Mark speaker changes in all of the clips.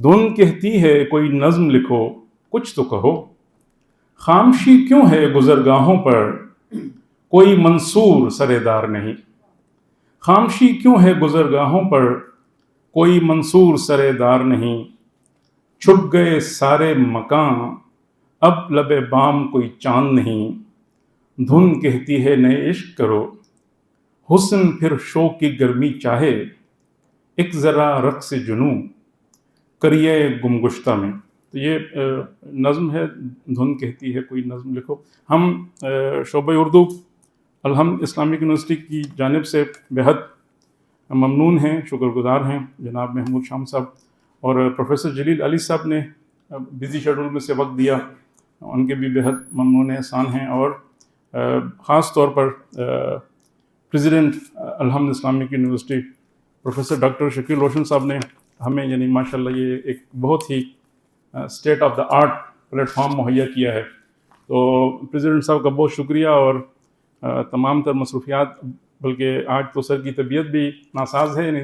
Speaker 1: دھن کہتی ہے کوئی نظم لکھو کچھ تو کہو، خامشی کیوں ہے گزرگاہوں پر کوئی منصور سرے دار نہیں، خامشی کیوں ہے گزرگاہوں پر کوئی منصور سرے دار نہیں، چھپ گئے سارے مکان اب لب بام کوئی چاند نہیں، دھن کہتی ہے نئے عشق کرو، حسن پھر شوق کی گرمی چاہے، ایک ذرا رقص جنوں کریے گم گشتہ میں۔ تو یہ نظم ہے، دھن کہتی ہے کوئی نظم لکھو۔ ہم شعبہ اردو الحمد اسلامک یونیورسٹی کی جانب سے بہت ممنون ہیں، شکر گزار ہیں جناب محمود شام صاحب اور پروفیسر جلیل علی صاحب نے بزی شیڈول میں سے وقت دیا، ان کے بھی بہت ممنون احسان ہیں، اور خاص طور پر president Al-Hamd Islamic University professor doctor Shakeel Roshan sahab نے ہمیں یعنی ماشاءاللہ یہ ایک بہت ہی state of the art platform مہیا کیا ہے۔ تو پریزیڈنٹ صاحب کا بہت شکریہ، اور تمام تر مصروفیات، بلکہ آج تو سر کی طبیعت بھی ناساز ہے، یعنی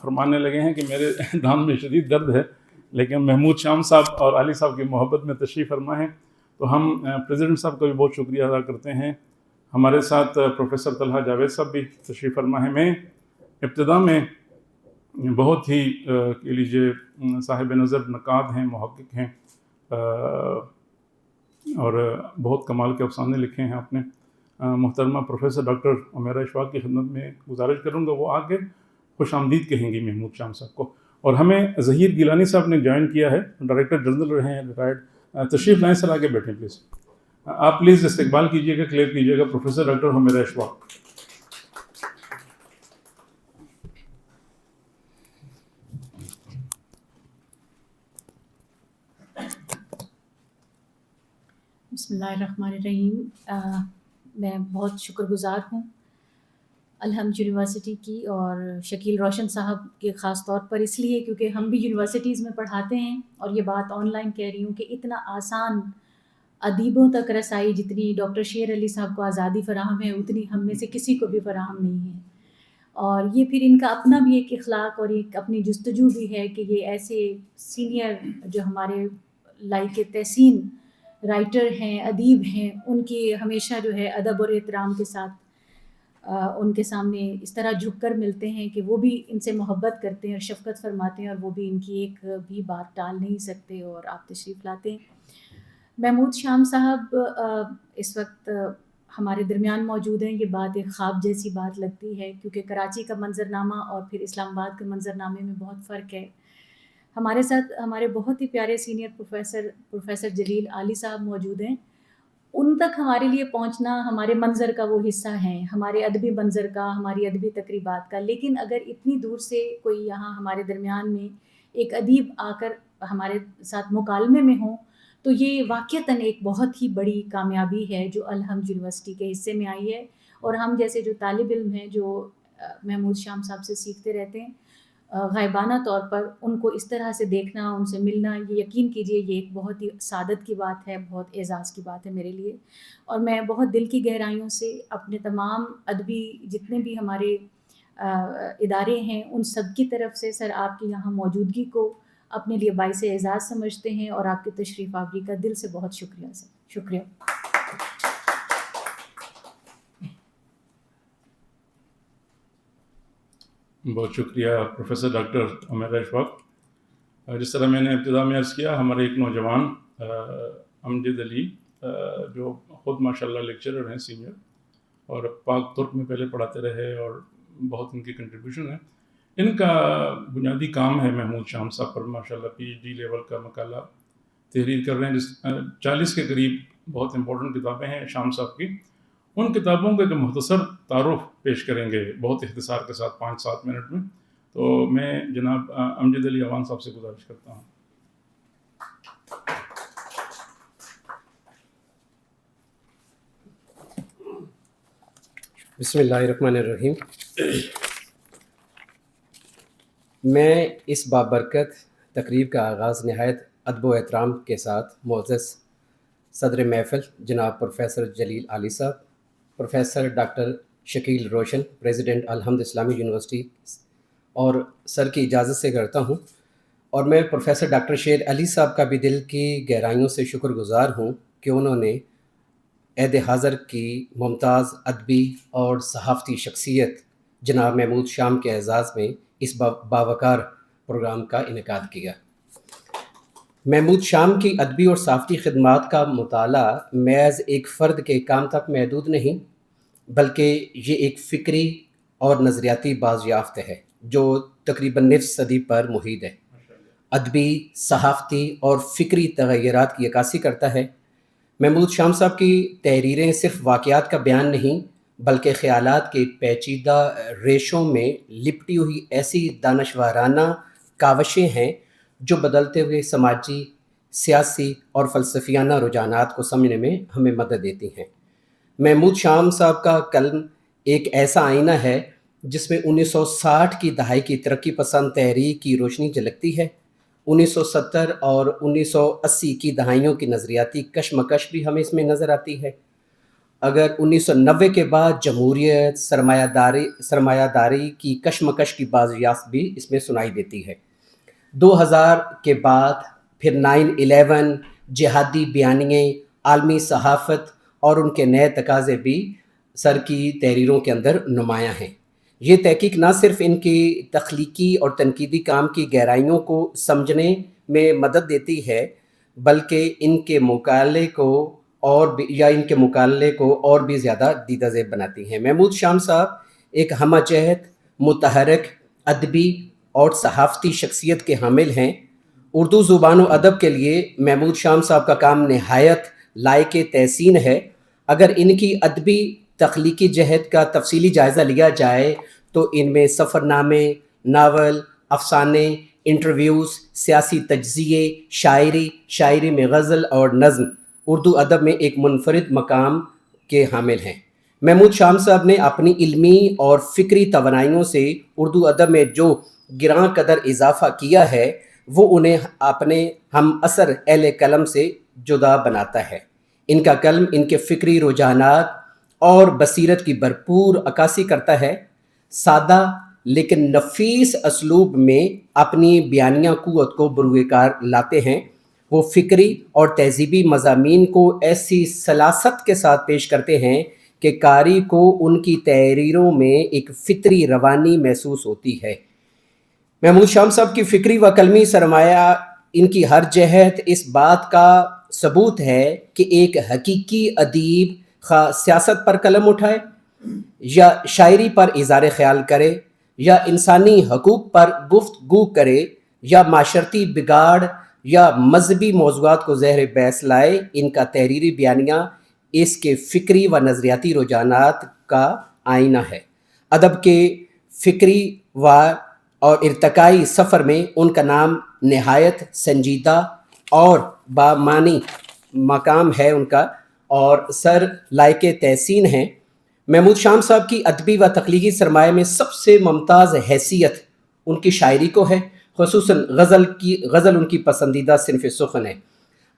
Speaker 1: فرمانے لگے ہیں کہ میرے دھان میں شدید درد ہے، لیکن محمود شام صاحب اور علی صاحب کی محبت میں تشریف فرما ہیں، تو ہم پریزیڈنٹ صاحب کا بھی بہت شکریہ ادا کرتے ہیں۔ ہمارے ساتھ پروفیسر طلحہ جاوید صاحب بھی تشریف فرما ہیں۔ میں ابتدا میں بہت ہی کہہ لیجیے صاحب نظر نقاد ہیں، محقق ہیں، اور بہت کمال کے افسانے لکھے ہیں آپ نے۔ محترمہ پروفیسر ڈاکٹر عمیرہ اشفاق کی خدمت میں گزارش کروں گا وہ آگے خوش آمدید کہیں گی محمود شام صاحب کو۔ اور ہمیں ظہیر گیلانی صاحب نے جوائن کیا ہے، ڈائریکٹر جنرل رہے ہیں، ریٹائرڈ۔ تشریف لائیں سر، آگے بیٹھیں پلیز۔ آپ پلیز استقبال کیجیے گا، کلیئر کیجیے گا پروفیسر ڈاکٹر عمیرہ اشفاق۔
Speaker 2: بسم اللہ الرحمن الرحیم۔ میں بہت شکر گزار ہوں الحمد یونیورسٹی کی اور شکیل روشن صاحب کے خاص طور پر، اس لیے کیونکہ ہم بھی یونیورسٹیز میں پڑھاتے ہیں، اور یہ بات آن لائن کہہ رہی ہوں کہ اتنا آسان ادیبوں تک رسائی جتنی ڈاکٹر شیر علی صاحب کو آزادی فراہم ہے، اتنی ہم میں سے کسی کو بھی فراہم نہیں ہے۔ اور یہ پھر ان کا اپنا بھی ایک اخلاق اور ایک اپنی جستجو بھی ہے کہ یہ ایسے سینئر جو ہمارے لائق تحسین رائٹر ہیں، ادیب ہیں، ان کی ہمیشہ جو ہے ادب اور احترام کے ساتھ ان کے سامنے اس طرح جھک کر ملتے ہیں کہ وہ بھی ان سے محبت کرتے ہیں اور شفقت فرماتے ہیں، اور وہ بھی ان کی ایک بھی بات ٹال نہیں سکتے، اور آپ تشریف لاتے ہیں۔ محمود شام صاحب اس وقت ہمارے درمیان موجود ہیں۔ یہ بات ایک خواب جیسی بات لگتی ہے، کیونکہ کراچی کا منظرنامہ اور پھر اسلام آباد کے منظرنامے میں بہت فرق ہے۔ ہمارے ساتھ ہمارے بہت ہی پیارے سینئر پروفیسر جلیل علی صاحب موجود ہیں۔ ان تک ہمارے لیے پہنچنا ہمارے منظر کا وہ حصہ ہیں، ہمارے ادبی منظر کا، ہماری ادبی تقریبات کا، لیکن اگر اتنی دور سے کوئی یہاں ہمارے درمیان میں ایک ادیب آ کر ہمارے ساتھ مکالمے میں ہوں تو یہ واقعتاً ایک بہت ہی بڑی کامیابی ہے جو الحمد یونیورسٹی کے حصے میں آئی ہے، اور ہم جیسے جو طالب علم ہیں جو محمود شام صاحب سے سیکھتے رہتے ہیں، غائبانہ طور پر ان کو اس طرح سے دیکھنا، ان سے ملنا، یہ یقین کیجئے یہ ایک بہت ہی سعادت کی بات ہے، بہت اعزاز کی بات ہے میرے لیے۔ اور میں بہت دل کی گہرائیوں سے اپنے تمام ادبی جتنے بھی ہمارے ادارے ہیں ان سب کی طرف سے سر آپ کی یہاں موجودگی کو اپنے لیے باعث اعزاز سمجھتے ہیں، اور آپ کی تشریف آوری کا دل سے بہت شکریہ سر، شکریہ۔
Speaker 1: بہت شکریہ پروفیسر ڈاکٹر عمیرہ اشفاق۔ جس طرح میں نے ابتدا میں عرض کیا، ہمارے ایک نوجوان امجد علی جو خود ماشاءاللہ لیکچرر ہیں سینئر، اور پاک ترک میں پہلے پڑھاتے رہے، اور بہت ان کی کنٹریبیوشن ہے۔ ان کا بنیادی کام ہے محمود شام صاحب پر ماشاءاللہ PhD لیول کا مقالہ تحریر کر رہے ہیں، 40 کے قریب بہت امپورٹنٹ کتابیں ہیں شام صاحب کی۔ ان کتابوں کا ایک مختصر تعارف پیش کریں گے بہت اختصار کے ساتھ 5-7 منٹ میں، تو میں جناب امجد علی اوان صاحب سے گزارش کرتا ہوں۔
Speaker 3: بسم اللہ الرحمن الرحیم۔ میں اس بابرکت تقریب کا آغاز نہایت ادب و احترام کے ساتھ معزز صدر محفل جناب پروفیسر جلیل علی صاحب، پروفیسر ڈاکٹر شکیل روشن پریزیڈنٹ الحمد اسلامی یونیورسٹی اور سر کی اجازت سے کرتا ہوں۔ اور میں پروفیسر ڈاکٹر شیر علی صاحب کا بھی دل کی گہرائیوں سے شکر گزار ہوں کہ انہوں نے عہد حاضر کی ممتاز ادبی اور صحافتی شخصیت جناب محمود شام کے اعزاز میں اس باوقار پروگرام کا انعقاد کیا۔ محمود شام کی ادبی اور صحافتی خدمات کا مطالعہ محض ایک فرد کے کام تک محدود نہیں، بلکہ یہ ایک فکری اور نظریاتی بازیافت ہے جو تقریباً نصف صدی پر محیط ہے، ادبی، صحافتی اور فکری تغیرات کی عکاسی کرتا ہے۔ محمود شام صاحب کی تحریریں صرف واقعات کا بیان نہیں بلکہ خیالات کے پیچیدہ ریشوں میں لپٹی ہوئی ایسی دانشورانہ کاوشیں ہیں جو بدلتے ہوئے سماجی، سیاسی اور فلسفیانہ رجحانات کو سمجھنے میں ہمیں مدد دیتی ہیں۔ محمود شام صاحب کا قلم ایک ایسا آئینہ ہے جس میں 1960 کی دہائی کی ترقی پسند تحریک کی روشنی جھلکتی ہے۔ 1970 اور 1980 کی دہائیوں کی نظریاتی کشمکش بھی ہمیں اس میں نظر آتی ہے۔ اگر 1990 کے بعد جمہوریت، سرمایہ داری کی کشمکش کی بازیافت بھی اس میں سنائی دیتی ہے۔ 2000 کے بعد پھر 9/11، جہادی بیانیے، عالمی صحافت اور ان کے نئے تقاضے بھی سر کی تحریروں کے اندر نمایاں ہیں۔ یہ تحقیق نہ صرف ان کی تخلیقی اور تنقیدی کام کی گہرائیوں کو سمجھنے میں مدد دیتی ہے بلکہ ان کے مقالے کو اور بھی زیادہ دیدہ زیب بناتی ہیں۔ محمود شام صاحب ایک ہمہ جہت، متحرک، ادبی اور صحافتی شخصیت کے حامل ہیں۔ اردو زبان و ادب کے لیے محمود شام صاحب کا کام نہایت لائق تحسین ہے۔ اگر ان کی ادبی تخلیقی جہد کا تفصیلی جائزہ لیا جائے تو ان میں سفر نامے، ناول، افسانے، انٹرویوز، سیاسی تجزیے، شاعری میں غزل اور نظم اردو ادب میں ایک منفرد مقام کے حامل ہیں۔ محمود شام صاحب نے اپنی علمی اور فکری توانائیوں سے اردو ادب میں جو گراں قدر اضافہ کیا ہے وہ انہیں اپنے ہم عصر اہل قلم سے جدا بناتا ہے۔ ان کا قلم ان کے فکری رجحانات اور بصیرت کی بھرپور عکاسی کرتا ہے۔ سادہ لیکن نفیس اسلوب میں اپنی بیانیہ قوت کو بروئے کار لاتے ہیں۔ وہ فکری اور تہذیبی مضامین کو ایسی سلاست کے ساتھ پیش کرتے ہیں کہ قاری کو ان کی تحریروں میں ایک فطری روانی محسوس ہوتی ہے۔ محمود شام صاحب کی فکری و قلمی سرمایہ، ان کی ہر جہت اس بات کا ثبوت ہے کہ ایک حقیقی ادیب خواہ سیاست پر قلم اٹھائے یا شاعری پر اظہار خیال کرے یا انسانی حقوق پر گفتگو کرے یا معاشرتی بگاڑ یا مذہبی موضوعات کو زہر بحث لائے، ان کا تحریری بیانیہ اس کے فکری و نظریاتی رجحانات کا آئینہ ہے۔ ادب کے فکری اور ارتقائی سفر میں ان کا نام نہایت سنجیدہ اور بامعنی مقام ہے ان کا، اور سر لائق تحسین ہیں۔ محمود شام صاحب کی ادبی و تخلیقی سرمایہ میں سب سے ممتاز حیثیت ان کی شاعری کو ہے، خصوصاً غزل ان کی پسندیدہ صنف سخن ہے۔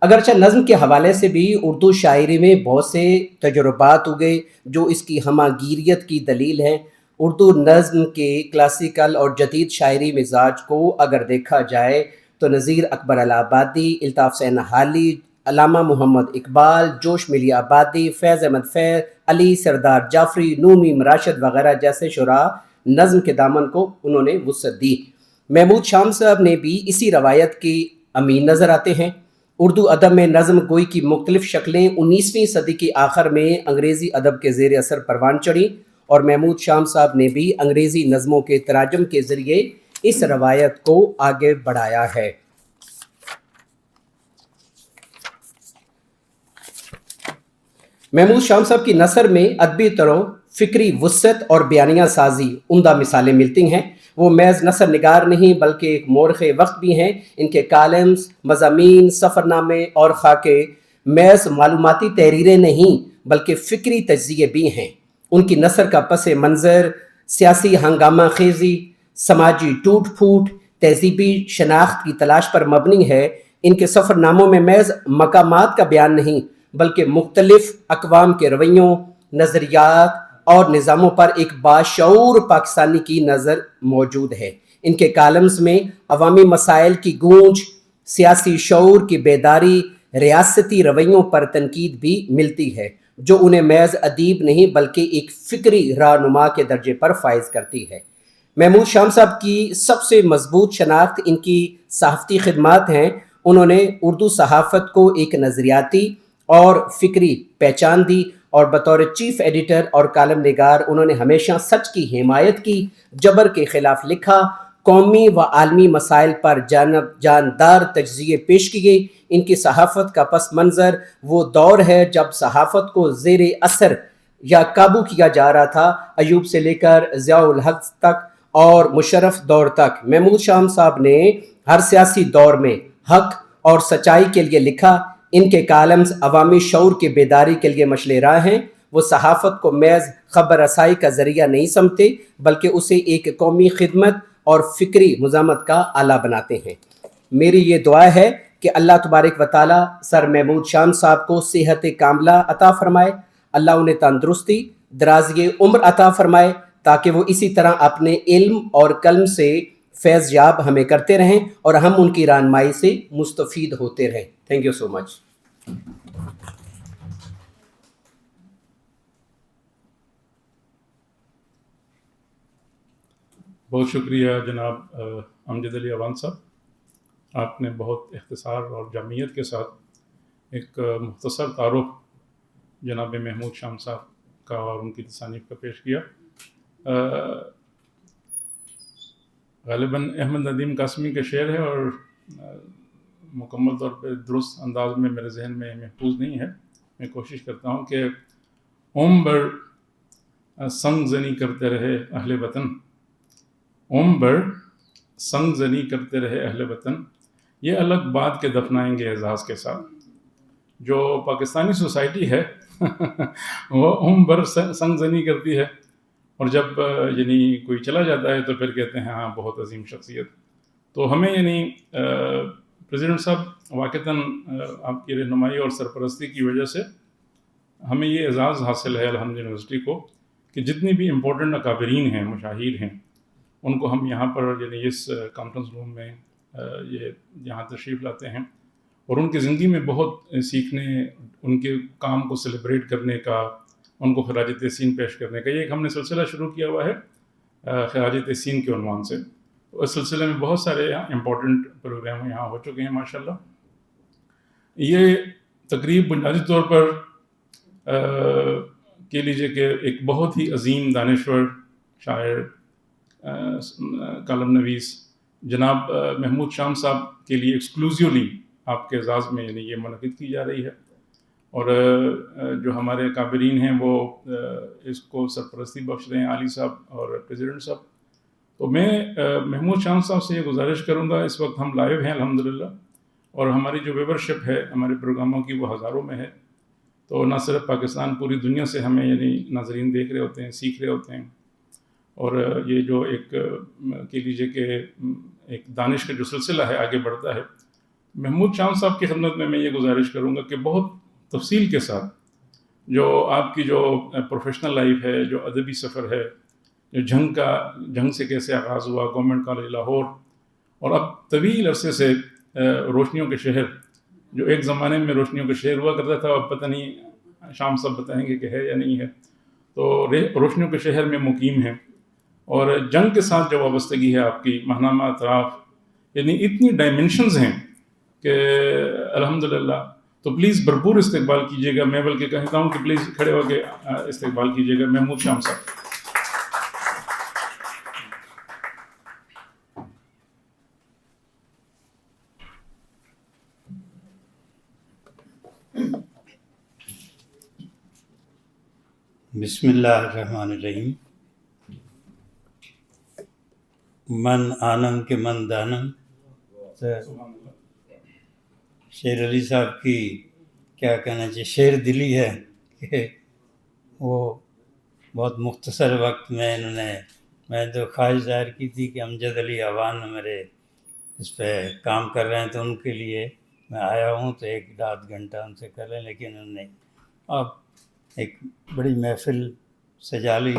Speaker 3: اگرچہ نظم کے حوالے سے بھی اردو شاعری میں بہت سے تجربات ہوئے جو اس کی ہمہ گیریت کی دلیل ہیں۔ اردو نظم کے کلاسیکل اور جدید شاعری مزاج کو اگر دیکھا جائے تو نذیر اکبر الہ آبادی، الطاف حسین حالی، علامہ محمد اقبال، جوش ملی آبادی، فیض احمد فیض، علی سردار جعفری، نون میم راشد وغیرہ جیسے شعراء نظم کے دامن کو انہوں نے وسعت دی۔ محمود شام صاحب نے بھی اسی روایت کی امین نظر آتے ہیں۔ اردو ادب میں نظم گوئی کی مختلف شکلیں 19ویں صدی کے آخر میں انگریزی ادب کے زیر اثر پروان چڑھیں، اور محمود شام صاحب نے بھی انگریزی نظموں کے تراجم کے ذریعے اس روایت کو آگے بڑھایا ہے۔ محمود شام صاحب کی نثر میں ادبی طرح فکری وسعت اور بیانیہ سازی عمدہ مثالیں ملتی ہیں۔ وہ محض نثر نگار نہیں بلکہ ایک مورخ وقت بھی ہیں۔ ان کے کالمز، مضامین، سفر نامے اور خاکے محض معلوماتی تحریریں نہیں بلکہ فکری تجزیے بھی ہیں۔ ان کی نثر کا پس منظر سیاسی ہنگامہ خیزی، سماجی ٹوٹ پھوٹ، تہذیبی شناخت کی تلاش پر مبنی ہے۔ ان کے سفر ناموں میں محض مقامات کا بیان نہیں بلکہ مختلف اقوام کے رویوں، نظریات اور نظاموں پر ایک باشعور پاکستانی کی نظر موجود ہے۔ ان کے کالمز میں عوامی مسائل کی گونج، سیاسی شعور کی بیداری، ریاستی رویوں پر تنقید بھی ملتی ہے جو انہیں محض ادیب نہیں بلکہ ایک فکری رہنما کے درجے پر فائز کرتی ہے۔ محمود شام صاحب کی سب سے مضبوط شناخت ان کی صحافتی خدمات ہیں۔ انہوں نے اردو صحافت کو ایک نظریاتی اور فکری پہچان دی، اور بطور چیف ایڈیٹر اور کالم نگار انہوں نے ہمیشہ سچ کی حمایت کی، جبر کے خلاف لکھا، قومی و عالمی مسائل پر جاندار تجزیے پیش کیے۔ ان کی صحافت کا پس منظر وہ دور ہے جب صحافت کو زیر اثر یا قابو کیا جا رہا تھا، ایوب سے لے کر ضیاء الحق تک اور مشرف دور تک۔ محمود شام صاحب نے ہر سیاسی دور میں حق اور سچائی کے لیے لکھا۔ ان کے کالمز عوامی شعور کی بیداری کے لیے مشعل راہ ہیں۔ وہ صحافت کو محض خبر رسائی کا ذریعہ نہیں سمجھتے بلکہ اسے ایک قومی خدمت اور فکری مزاحمت کا آلہ بناتے ہیں۔ میری یہ دعا ہے کہ اللہ تبارک و تعالیٰ سر محمود شام صاحب کو صحت کاملہ عطا فرمائے، اللہ انہیں تندرستی، درازی عمر عطا فرمائے، تاکہ وہ اسی طرح اپنے علم اور قلم سے فیض یاب ہمیں کرتے رہیں اور ہم ان کی رہنمائی سے مستفید ہوتے رہیں۔ تھینک یو سو مچ۔
Speaker 1: بہت شکریہ جناب امجد علی اوان صاحب، آپ نے بہت اختصار اور جامعیت کے ساتھ ایک مختصر تعارف جناب محمود شام صاحب کا اور ان کی تصانیف کا پیش کیا۔ غالباً احمد ندیم قاسمی کا شعر ہے اور مکمل طور پہ درست انداز میں میرے ذہن میں محفوظ نہیں ہے۔ میں کوشش کرتا ہوں کہ عمر سنگ زنی کرتے رہے اہل وطن، عمر سنگ زنی کرتے رہے اہل وطن، یہ الگ بات کے دفنائیں گے اعزاز کے ساتھ۔ جو پاکستانی سوسائٹی ہے وہ عمر سنگ زنی کرتی ہے، اور جب یعنی کوئی چلا جاتا ہے تو پھر کہتے ہیں ہاں بہت عظیم شخصیت۔ تو ہمیں یعنی پریزیڈنٹ صاحب واقعتاً آپ کی رہنمائی اور سرپرستی کی وجہ سے ہمیں یہ اعزاز حاصل ہے الحمد یونیورسٹی کو کہ جتنی بھی امپورٹنٹ اکابرین ہیں، مشاہیر ہیں، ان کو ہم یہاں پر یعنی اس کانفرنس روم میں یہ یہاں تشریف لاتے ہیں، اور ان کی زندگی میں بہت سیکھنے، ان کے کام کو سیلیبریٹ کرنے کا، ان کو خراج تحسین پیش کرنے کا، یہ ایک ہم نے سلسلہ شروع کیا ہوا ہے خراج تحسین کے عنوان سے۔ اس سلسلے میں بہت سارے امپورٹنٹ پروگرام یہاں ہو چکے ہیں ماشاءاللہ۔ یہ تقریب بنیادی طور پر کہہ لیجیے کہ ایک بہت ہی عظیم دانشور، شاعر، کالم نویس جناب محمود شام صاحب کے لیے ایکسکلوزیولی آپ کے اعزاز میں یعنی یہ منعقد کی جا رہی ہے، اور جو ہمارے اکابرین ہیں وہ اس کو سرپرستی بخش رہے ہیں، علی صاحب اور پریزیڈنٹ صاحب۔ تو میں محمود شام صاحب سے یہ گزارش کروں گا، اس وقت ہم لائیو ہیں الحمدللہ، اور ہماری جو ویورشپ ہے ہمارے پروگراموں کی وہ ہزاروں میں ہے، تو نہ صرف پاکستان، پوری دنیا سے ہمیں یعنی ناظرین دیکھ رہے ہوتے ہیں، سیکھ رہے ہوتے ہیں، اور یہ جو ایک کہہ لیجیے کہ ایک دانش کا جو سلسلہ ہے آگے بڑھتا ہے۔ محمود شام صاحب کی خدمت میں یہ گزارش کروں گا کہ بہت تفصیل کے ساتھ جو آپ کی جو پروفیشنل لائف ہے، جو ادبی سفر ہے، جو جنگ سے کیسے آغاز ہوا، گورنمنٹ کالج لاہور، اور اب طویل عرصے سے روشنیوں کے شہر، جو ایک زمانے میں روشنیوں کے شہر ہوا کرتا تھا، اب پتہ نہیں شام صاحب بتائیں گے کہ ہے یا نہیں ہے، تو روشنیوں کے شہر میں مقیم ہیں، اور جنگ کے ساتھ جو وابستگی ہے آپ کی، ماہنامہ اطراف، یعنی اتنی ڈائمنشنز ہیں کہ الحمدللہ۔ تو پلیز بھرپور استقبال کیجیے گا، میں بلکہ کہتا ہوں کہ پلیز کھڑے ہو کے استقبال کیجیے گا محمود شام صاحب۔
Speaker 4: بسم اللہ الرحمن الرحیم۔ من آنم کے من دانم۔ شیر علی صاحب کی کیا کہنا چاہیے، شیر دلی ہے کہ وہ بہت مختصر وقت میں میں تو خواہش ظاہر کی تھی کہ امجد علی اوان میرے اس پہ کام کر رہے ہیں تو ان کے لیے میں آیا ہوں تو 1-8 گھنٹہ ان سے کر لیں، لیکن انہوں نے اب ایک بڑی محفل سجا لی۔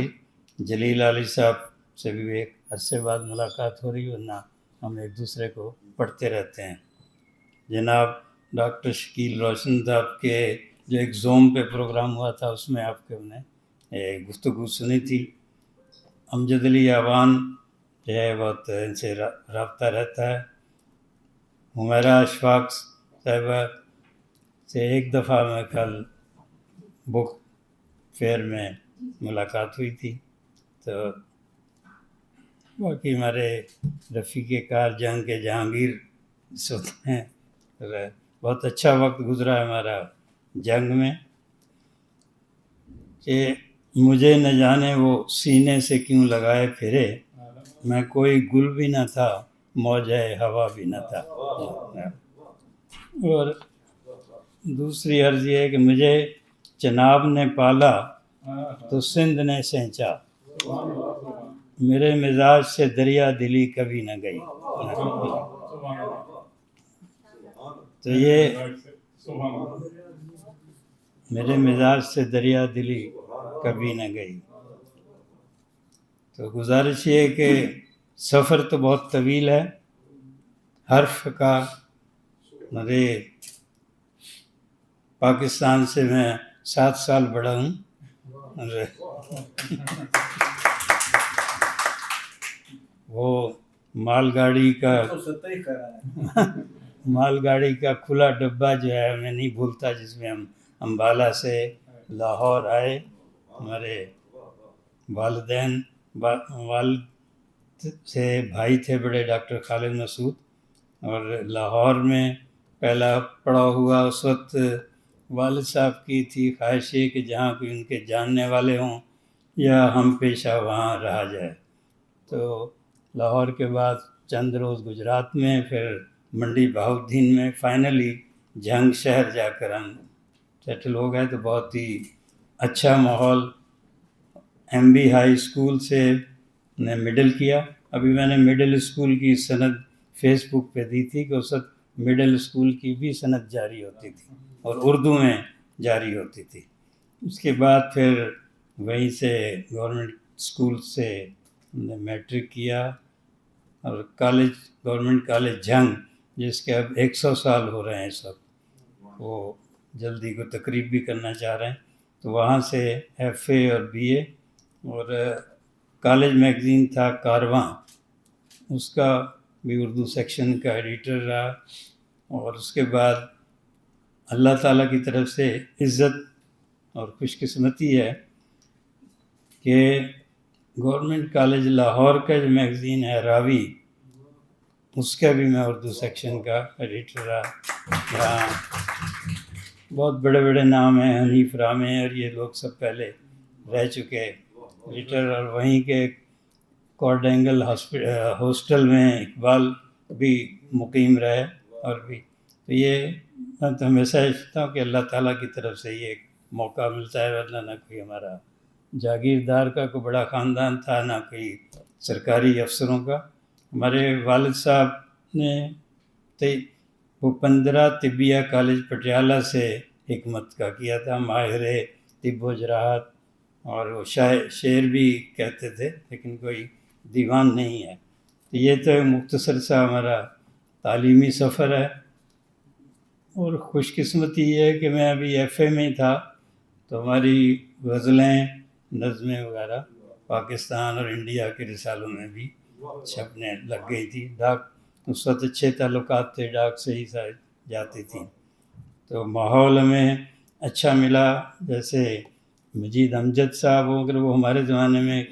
Speaker 4: جلیل علی صاحب سے بھی ایک عرصے بعد ملاقات ہو رہی، ورنہ ہم ایک دوسرے کو پڑھتے رہتے ہیں۔ جناب ڈاکٹر شکیل روشن صاحب کے جو ایک زوم پہ پروگرام ہوا تھا، اس میں آپ کے انہیں گفتگو سنی تھی۔ امجد علی اعوان جو ہے بہت ان سے رابطہ رہتا ہے۔ حمیرہ اشفاق صاحبہ سے ایک دفعہ میں کل بک فیئر میں ملاقات ہوئی تھی۔ تو باقی ہمارے رفیق کار جنگ کے جہانگیر اس وقت ہیں، بہت اچھا وقت گزرا ہے ہمارا جنگ میں، کہ مجھے نہ جانے وہ سینے سے کیوں لگائے پھرے، میں کوئی گل بھی نہ تھا موجہ ہوا بھی نہ تھا۔ اور دوسری عرض یہ ہے کہ مجھے چناب نے پالا تو سندھ نے سینچا، میرے مزاج سے دریا دلی کبھی نہ گئی۔ تو یہ میرے مزاج سے دریا دلی کبھی نہ گئی۔ تو گزارش یہ ہے کہ سفر تو بہت طویل ہے، حرف کا میرے پاکستان سے میں 7 سال بڑا ہوں، وہ مال گاڑی کا کھلا ڈبہ جو ہے میں نہیں بھولتا، جس میں ہم امبالہ سے لاہور آئے۔ ہمارے والدین والد سے بھائی تھے بڑے ڈاکٹر خالد مسعود، اور لاہور میں پہلا پڑا ہوا اس وقت والد صاحب کی تھی خواہش یہ کہ جہاں کوئی ان کے جاننے والے ہوں یا ہم پیشہ وہاں رہا جائے۔ تو لاہور کے بعد چند روز گجرات میں، پھر منڈی بہاؤالدین میں، فائنلی جھنگ شہر جا کر ہم سیٹل ہو گئے۔ تو بہت ہی اچھا ماحول۔ ایم بی ہائی اسکول سے نے مڈل کیا۔ ابھی میں نے مڈل اسکول کی سند فیس بک پہ دی تھی کہ اس وقت مڈل اسکول کی بھی سند جاری ہوتی تھی اور اردو میں جاری ہوتی تھی۔ اس کے بعد پھر وہیں سے گورنمنٹ اسکول سے ہم نے میٹرک کیا، اور کالج گورنمنٹ کالج جھنگ، جس کے اب 100 سال ہو رہے ہیں اس وقت، وہ جلدی کو تقریب بھی کرنا چاہ رہے ہیں۔ تو وہاں سے ایف اے اور بی اے، اور کالج میگزین تھا کارواں، اس کا بھی اردو سیکشن کا ایڈیٹر رہا۔ اور اس کے بعد اللہ تعالیٰ کی طرف سے عزت اور خوش قسمتی ہے کہ گورنمنٹ کالج لاہور کا جو میگزین ہے راوی، اس کا بھی میں اردو سیکشن کا ایڈیٹر رہا۔ یہاں بہت بڑے بڑے نام ہیں، حنیف رامے اور یہ لوگ سب پہلے رہ چکے ایڈیٹر، اور وہیں کے کورڈینگل ہاسٹل میں اقبال بھی مقیم رہے۔ اور بھی تو یہ میں تو ہمیشہ سوچتا ہوں کہ اللہ تعالیٰ کی طرف سے یہ ایک موقع ملتا ہے، ورنہ نہ کوئی ہمارا جاگیردار کا کوئی بڑا خاندان تھا، نہ کوئی سرکاری افسروں کا۔ ہمارے والد صاحب نے وہ 15 طبیہ کالج پٹیالہ سے حکمت کا کیا تھا، ماہر طب و جراحت، اور وہ شعر بھی کہتے تھے، لیکن کوئی دیوان نہیں ہے۔ تو یہ تو مختصر سا ہمارا تعلیمی سفر ہے۔ اور خوش قسمتی یہ ہے کہ میں ابھی ایف اے میں تھا تو ہماری غزلیں، نظمیں وغیرہ پاکستان اور انڈیا کے رسالوں میں بھی چھپنے لگ گئی تھی۔ ڈاک اس وقت اچھے تعلقات تھے، ڈاک سے ہی جاتی تھیں، تو ماحول ہمیں اچھا ملا۔ جیسے مجید امجد صاحب ہو، اگر وہ ہمارے زمانے میں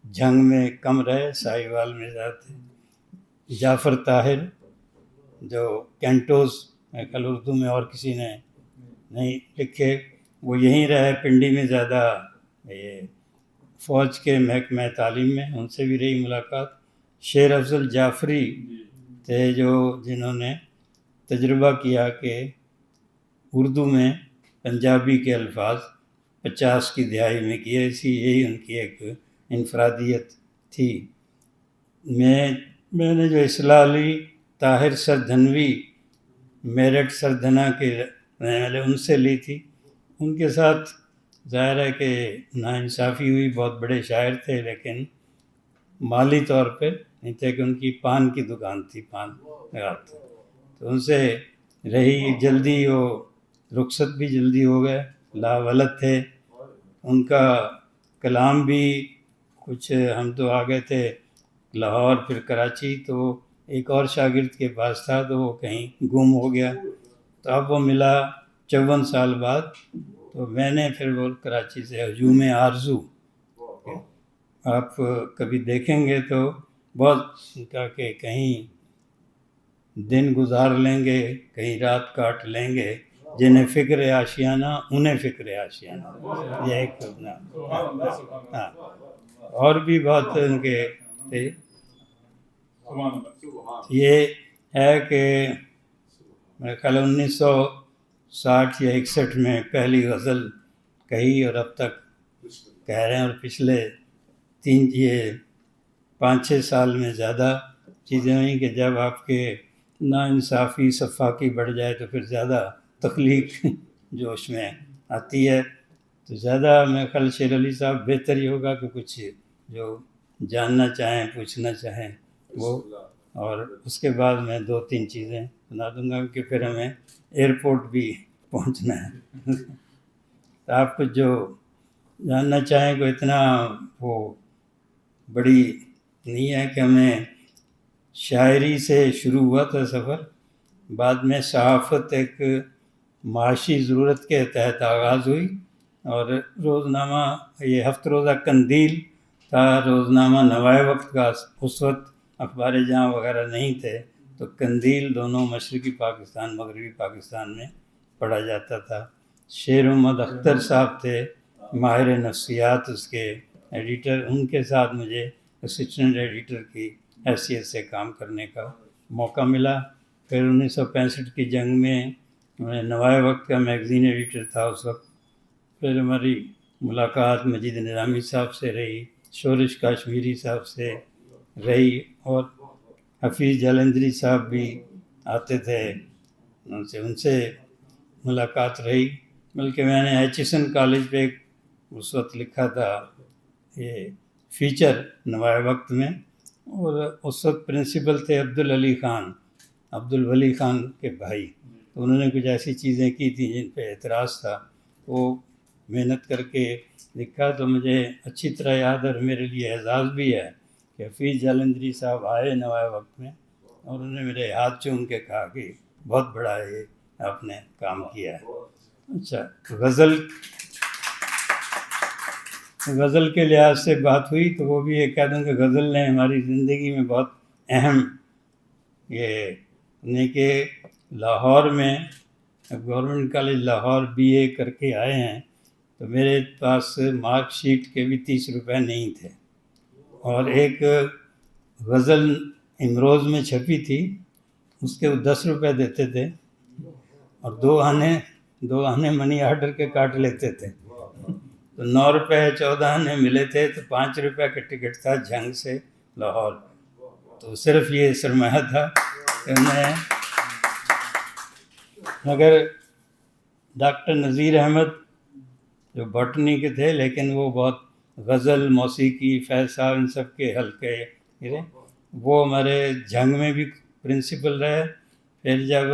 Speaker 4: جھنگ میں کم رہے، ساہیوال میں زیادہ تھے۔ جعفر طاہر جو کینٹوز کل اردو میں اور کسی نے نہیں لکھے، وہ یہیں رہے پنڈی میں زیادہ، یہ فوج کے محکمہ تعلیم میں، ان سے بھی رہی ملاقات۔ شیر افضل جعفری تھے جنہوں نے تجربہ کیا کہ اردو میں پنجابی کے الفاظ 50 کی دہائی میں کیے، یہی ان کی ایک انفرادیت تھی۔ میں نے جو اصلاح لی، طاہر سردھنوی میرٹھ سردھنا کے رہنے والے، ان سے لی تھی۔ ان کے ساتھ ظاہر ہے کہ ناانصافی ہوئی، بہت بڑے شاعر تھے، لیکن مالی طور پہ نہیں تھے کہ ان کی پان کی دکان تھی، پان لگاتے، تو ان سے رہی جلدی، وہ رخصت بھی جلدی ہو گئے، لا ولد تھے، ان کا کلام بھی کچھ، ہم تو آ گئے تھے لاہور پھر کراچی، تو ایک اور شاگرد کے پاس تھا تو وہ کہیں گم ہو گیا، تو اب وہ ملا 54 سال بعد، تو میں نے پھر وہ کراچی سے ہجوم آرزو، آپ کبھی دیکھیں گے تو بہت کا کہ کہیں دن گزار لیں گے، کہیں رات کاٹ لیں گے، جنہیں فکر آشیانہ انہیں فکر آشیانہ، یہ ایک ہاں، اور بھی بہت ان کے تھے۔ یہ ہے کہ میرے خیال 1960 یا 61 میں پہلی غزل کہی، اور اب تک کہہ رہے ہیں، اور پچھلے 5-6 سال میں زیادہ چیزیں ہوئیں کہ جب آپ کے ناانصافی صفاقی بڑھ جائے تو پھر زیادہ تخلیق جوش میں آتی ہے، تو زیادہ میرے خیال شیر علی صاحب بہتر ہی ہوگا کہ کچھ جو جاننا چاہیں پوچھنا چاہیں وہ، اور اس کے بعد میں 2-3 چیزیں سنا دوں گا کہ پھر ہمیں ایئرپورٹ بھی پہنچنا ہے۔ تو آپ کچھ جو جاننا چاہیں کوئی اتنا وہ بڑی نہیں ہے کہ ہمیں شاعری سے شروع ہوا تھا سفر، بعد میں صحافت ایک معاشی ضرورت کے تحت آغاز ہوئی، اور روزنامہ یہ ہفت روزہ قندیل تھا، روزنامہ نوائے وقت کا، اس وقت اخبار جہاں وغیرہ نہیں تھے، تو قندیل دونوں مشرقی پاکستان مغربی پاکستان میں پڑھا جاتا تھا۔ شیر محمد اختر صاحب تھے ماہر نفسیات، اس کے ایڈیٹر، ان کے ساتھ مجھے اسسٹنٹ ایڈیٹر کی حیثیت سے کام کرنے کا موقع ملا۔ پھر 1965 کی جنگ میں میں نوائے وقت کا میگزین ایڈیٹر تھا اس وقت۔ پھر ہماری ملاقات مجید نظامی صاحب سے رہی، شورش کاشمیری صاحب سے رہی، اور حفیظ جالندھری صاحب بھی آتے تھے، ان سے ملاقات رہی، بلکہ میں نے ایچسن کالج پہ اس وقت لکھا تھا یہ فیچر نوائے وقت میں، اور اس وقت پرنسپل تھے عبد الولی خان کے بھائی، تو انہوں نے کچھ ایسی چیزیں کی تھیں جن پہ اعتراض تھا، وہ محنت کر کے لکھا، تو مجھے اچھی طرح یاد، اور میرے لیے اعزاز بھی ہے کہ حفیظ جالندھری صاحب آئے نوائے وقت میں، اور انہوں نے میرے ہاتھ چوم کے کہا کہ بہت بڑا یہ آپ نے کام کیا ہے۔ اچھا، غزل کے لحاظ سے بات ہوئی تو وہ بھی یہ کہہ دوں کہ غزل نے ہماری زندگی میں بہت اہم یہ نہیں کہ لاہور میں گورنمنٹ کالج لاہور BA کر کے آئے ہیں، تو میرے پاس مارک شیٹ کے بھی 30 روپے نہیں تھے، اور ایک غزل امروز میں چھپی تھی اس کے 10 روپے دیتے تھے، اور 2 آنے منی آرڈر کے کاٹ لیتے تھے، تو 9 روپے 14 آنے ملے تھے، تو 5 روپے کا ٹکٹ تھا جھنگ سے لاہور، تو صرف یہ سرمایہ تھا کہ میں، مگر ڈاکٹر نذیر احمد جو باٹنی کے تھے لیکن وہ بہت غزل موسیقی فیض صاحب ان سب کے حلقے گرے، وہ ہمارے جھنگ میں بھی پرنسپل رہے، پھر جب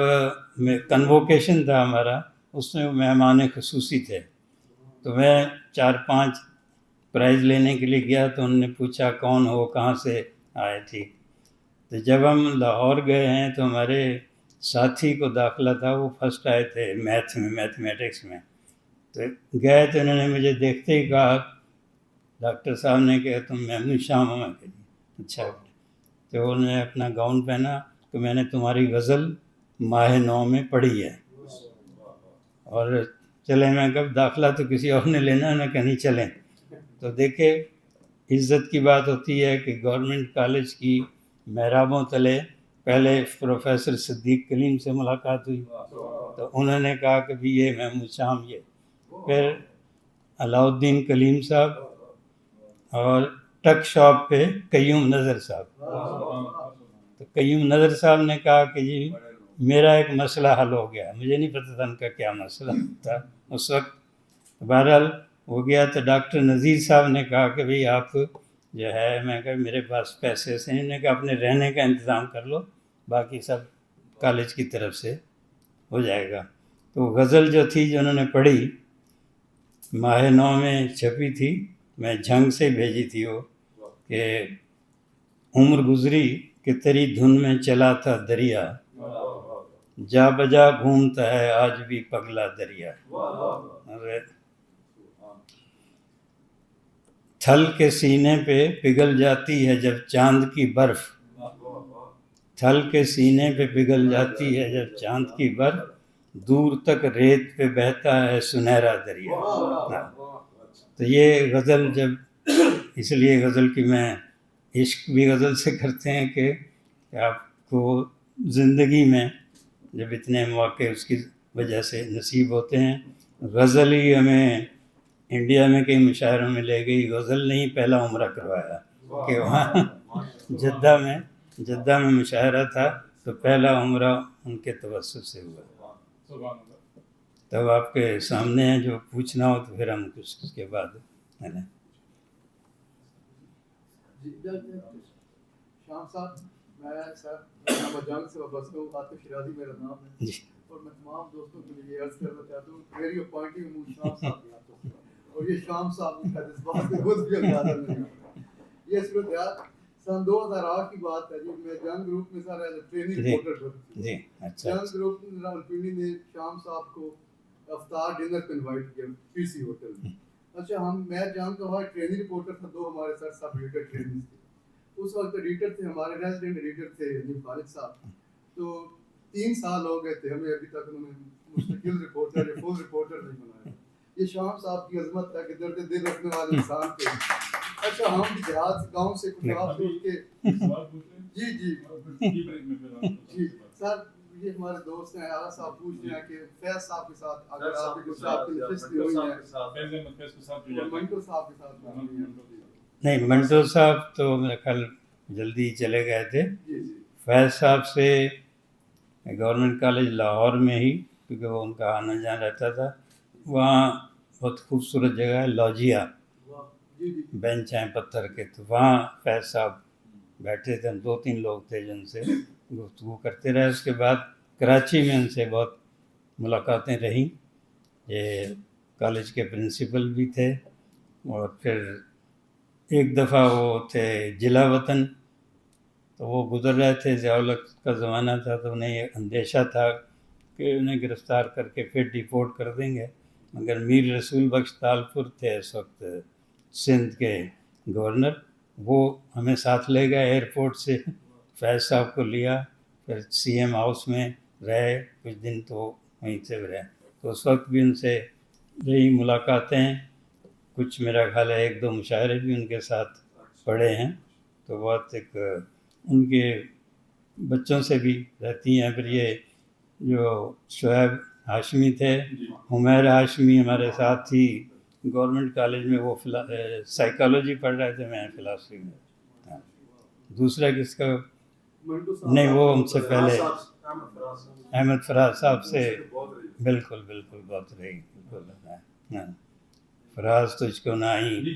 Speaker 4: کنووکیشن تھا ہمارا اس میں مہمان خصوصی تھے، تو میں 4-5 پرائز لینے کے لیے گیا، تو انہوں نے پوچھا کون ہو کہاں سے آئے تھی، تو جب ہم لاہور گئے ہیں تو ہمارے ساتھی کو داخلہ تھا، وہ فرسٹ آئے تھے میتھمیٹکس میں، تو گئے تو انہوں نے مجھے دیکھتے ہی کہا ڈاکٹر صاحب نے کہ تم محمود شاہ میں کہ اچھا، تو انہوں نے اپنا گاؤن پہنا کہ میں نے تمہاری غزل ماہ 9 میں پڑھی ہے، اور چلے، میں کب داخلہ تو کسی اور نے لینا ہے، میں کہیں چلیں، تو دیکھے عزت کی بات ہوتی ہے کہ گورنمنٹ کالج کی محرابوں تلے پہلے پروفیسر صدیق کلیم سے ملاقات ہوئی، تو انہوں نے کہا کہ بھی یہ محمود شام، یہ پھر علاؤ الدین کلیم صاحب، اور ٹک شاپ پہ قیوم نظر صاحب، تو قیوم نظر صاحب نے کہا کہ جی میرا ایک مسئلہ حل ہو گیا، مجھے نہیں پتہ تھا ان کا کیا مسئلہ تھا اس وقت، بہرحال ہو گیا، تو ڈاکٹر نذیر صاحب نے کہا کہ بھئی آپ جو ہے میں کہا میرے پاس پیسے ایسے نہیں. نے کہا اپنے رہنے کا انتظام کر لو, باقی سب کالج کی طرف سے ہو جائے گا. تو غزل جو تھی جو انہوں نے پڑھی ماہ 9 میں چھپی تھی, میں جھنگ سے بھیجی تھی وہ, کہ عمر گزری کہ تیری دھن میں چلا تھا دریا, جا بجا گھومتا ہے آج بھی پگلا دریا. تھل کے سینے پہ پگھل جاتی ہے جب چاند کی برف, تھل کے سینے پہ پگھل جاتی ہے جب چاند کی برف, دور تک ریت پہ بہتا ہے سنہرا دریا. تو یہ غزل جب, اس لیے غزل کی میں عشق بھی غزل سے کرتے ہیں کہ آپ کو زندگی میں جب اتنے مواقع اس کی وجہ سے نصیب ہوتے ہیں. غزل ہی ہمیں انڈیا میں کئی مشاعروں میں لے گئی, غزل نے ہی پہلا عمرہ کروایا کہ وہاں جدہ میں مشاعرہ تھا تو پہلا عمرہ ان کے توسط سے ہوا. تب آپ کے سامنے ہے, جو پوچھنا ہو تو پھر ہم کچھ اس کے بعد ہے نا.
Speaker 5: شام صاحب, میں سر جنگ سے وابستہ ہوں, عاطف شیرازی میرا نام ہے, اور میں تمام دوستوں کے لیے عرض کرنا چاہتا ہوں میری اپوائنٹنگ ہوں شام صاحب کے ہاتھوں, اور یہ شام صاحب کا اس بات سے خود بھی اندازہ نہیں ہوتا. یہ صورتحال سن 2008 کی بات ہے جی. میں جنگ گروپ میں سر ایز اے ٹریننگ رپورٹر تھا. جنگ گروپ نے راولپنڈی نے شام صاحب کو افطار ڈنر پہ انوائٹ کیا پی سی ہوٹل میں. اچھا, میں جنگ کا وہاں ٹریننگ رپورٹر تھا, 2 ہمارے سر سب ایڈیٹر ٹریننگ تھے. اس وقت ایڈیٹر تھے ہمارے ریزیڈنٹ ایڈیٹر تھے نیم خالد صاحب. تو 3 سال ہو گئے تھے ہمیں, ابھی تک انہوں نے مستقل رپورٹر یا فل رپورٹر نہیں بنایا. یہ شام صاحب کی عظمت تھا کہ درد دل رکھنے والے انسان تھے. اچھا, ہم بھی دیہات گاؤں سے کچھ اٹھ کے جی سر, یہ ہمارے دوست ہیں اعلیٰ صاحب پوچھ رہے ہیں کہ فیض صاحب کے ساتھ اگر آپ کی صاحب کی نشستیں ہوئی ہیں, منٹو صاحب کے ساتھ
Speaker 4: نہیں, منٹو صاحب تو میرا خیال جلدی چلے گئے تھے. فیض صاحب سے گورنمنٹ کالج لاہور میں ہی, کیونکہ وہ ان کا آنا جانا رہتا تھا. وہاں بہت خوبصورت جگہ ہے لوجیا, بینچ ہیں پتھر کے, تو وہاں فیض صاحب بیٹھے تھے. 2-3 لوگ تھے جن سے گفتگو کرتے رہے. اس کے بعد کراچی میں ان سے بہت ملاقاتیں رہیں. یہ کالج کے پرنسپل بھی تھے, اور پھر ایک دفعہ وہ تھے جلا وطن, تو وہ گزر رہے تھے, ضیاء الحق کا زمانہ تھا, تو انہیں یہ اندیشہ تھا کہ انہیں گرفتار کر کے پھر ڈیپورٹ کر دیں گے. مگر میر رسول بخش تالپور تھے اس وقت سندھ کے گورنر, وہ ہمیں ساتھ لے گئے ایئرپورٹ سے. فیض صاحب کو لیا, پھر سی ایم ہاؤس میں رہے کچھ دن, تو وہیں سے رہے. تو اس وقت بھی ان سے یہی ملاقاتیں, کچھ میرا خیال ہے 1-2 مشاعرے بھی ان کے ساتھ پڑھے ہیں. تو بہت ایک ان کے بچوں سے بھی رہتی ہیں. پھر یہ جو شعیب ہاشمی تھے, حمیر ہاشمی ہمارے ساتھ ہی گورنمنٹ کالج میں, وہ سائیکالوجی پڑھ رہے تھے, میں فلاسفی میں. دوسرا کس کا, نہیں وہ ہم سے پہلے احمد فراز صاحب سے بالکل بہت رہی. بالکل فراز تجھ کو نہ ہی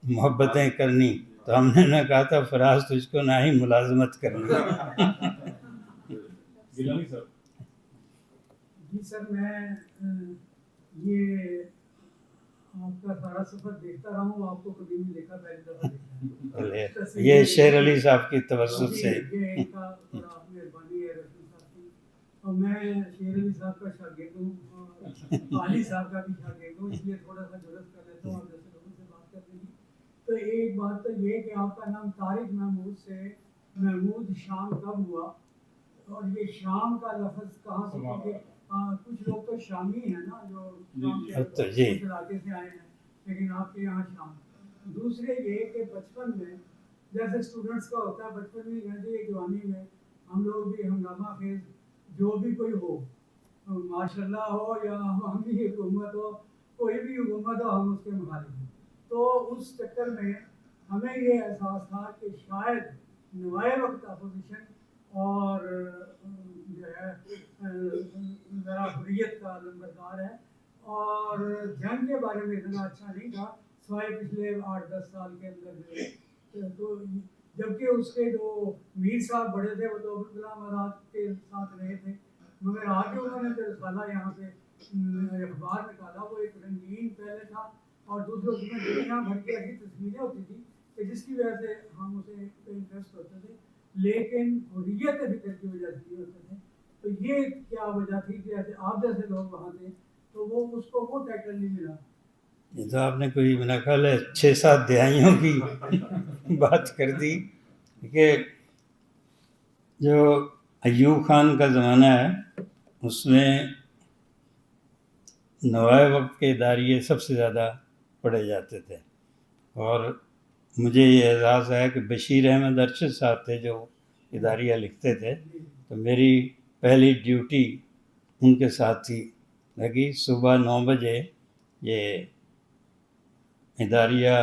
Speaker 4: محبتیں کرنی, تو ہم نے نہ کہا تھا فراز تجھ کو نہ ہی ملازمت کرنی.
Speaker 6: جی سر, میں یہ آپ کا سارا سفر دیکھتا رہا ہوں, آپ کو کبھی نہیں دیکھا, پہلی دفعہ دیکھا.
Speaker 4: یہ شیر علی صاحب کی توسط سے,
Speaker 6: یہ ان کا بڑا مہربانی ہے رسول صاحب کی. اور میں شیر علی صاحب کا شاگرد ہوں, علی صاحب کا بھی شاگرد ہوں, اس لیے تھوڑا سا جرأت کر لیتا ہوں آپ جیسے لوگوں سے بات کرنے کی. تو ایک بات تو یہ کہ آپ کا نام طارق محمود سے محمود شام کب ہوا, اور یہ شام کا لفظ کہاں سے, کیونکہ کچھ لوگ تو شامی ہیں نا جو شام کے علاقے سے آئے ہیں, لیکن آپ کے یہاں شام. دوسرے یہ کہ بچپن میں جیسے اسٹوڈنٹس کا ہوتا ہے, بچپن میں کہتے ہیں جوانی میں ہم لوگ بھی ہنگامہ خیز جو بھی کوئی ہو, ماشاء اللہ ہو یا عوامی حکومت ہو, کوئی بھی حکومت ہو, ہم اس کے مخالف ہیں. تو اس چکر میں ہمیں یہ احساس تھا کہ شاید نوائے وقت اپوزیشن اور جو ہے ذرا حریت کا نمبردار ہے, اور جنگ کے بارے میں اتنا اچھا نہیں تھا, سوائے پچھلے 8-10 سال کے اندر تو جبکہ اس کے جو میر صاحب بڑے تھے وہ تو ابوالکلام آزاد کے ساتھ رہے تھے، مگر آگے انہوں نے جو رسالہ یہاں سے اخبار نکالا وہ ایک رنگین پہلے تھا، اور دوسرے اس میں دنیا بھر کی ایسی تصویریں ہوتی تھی کہ جس کی وجہ سے ہم اسے انٹرسٹ ہوتے تھے، لیکن حریت فکر کی وجہ سے یہ ہوتے تھے. تو یہ کیا وجہ تھی کہ ایسے آپ جیسے لوگ وہاں تھے تو وہ اس کو وہ ٹائٹل نہیں ملا؟
Speaker 4: یہ تو آپ نے کوئی میرا خیال ہے 6-7 دہائیوں کی بات کر دی کہ جو ایوب خان کا زمانہ ہے اس میں نوائے وقت کے اداریے سب سے زیادہ پڑھے جاتے تھے، اور مجھے یہ احساس ہے کہ بشیر احمد ارشد صاحب تھے جو اداریہ لکھتے تھے، تو میری پہلی ڈیوٹی ان کے ساتھ ہی لگی. صبح 9 بجے یہ اداریہ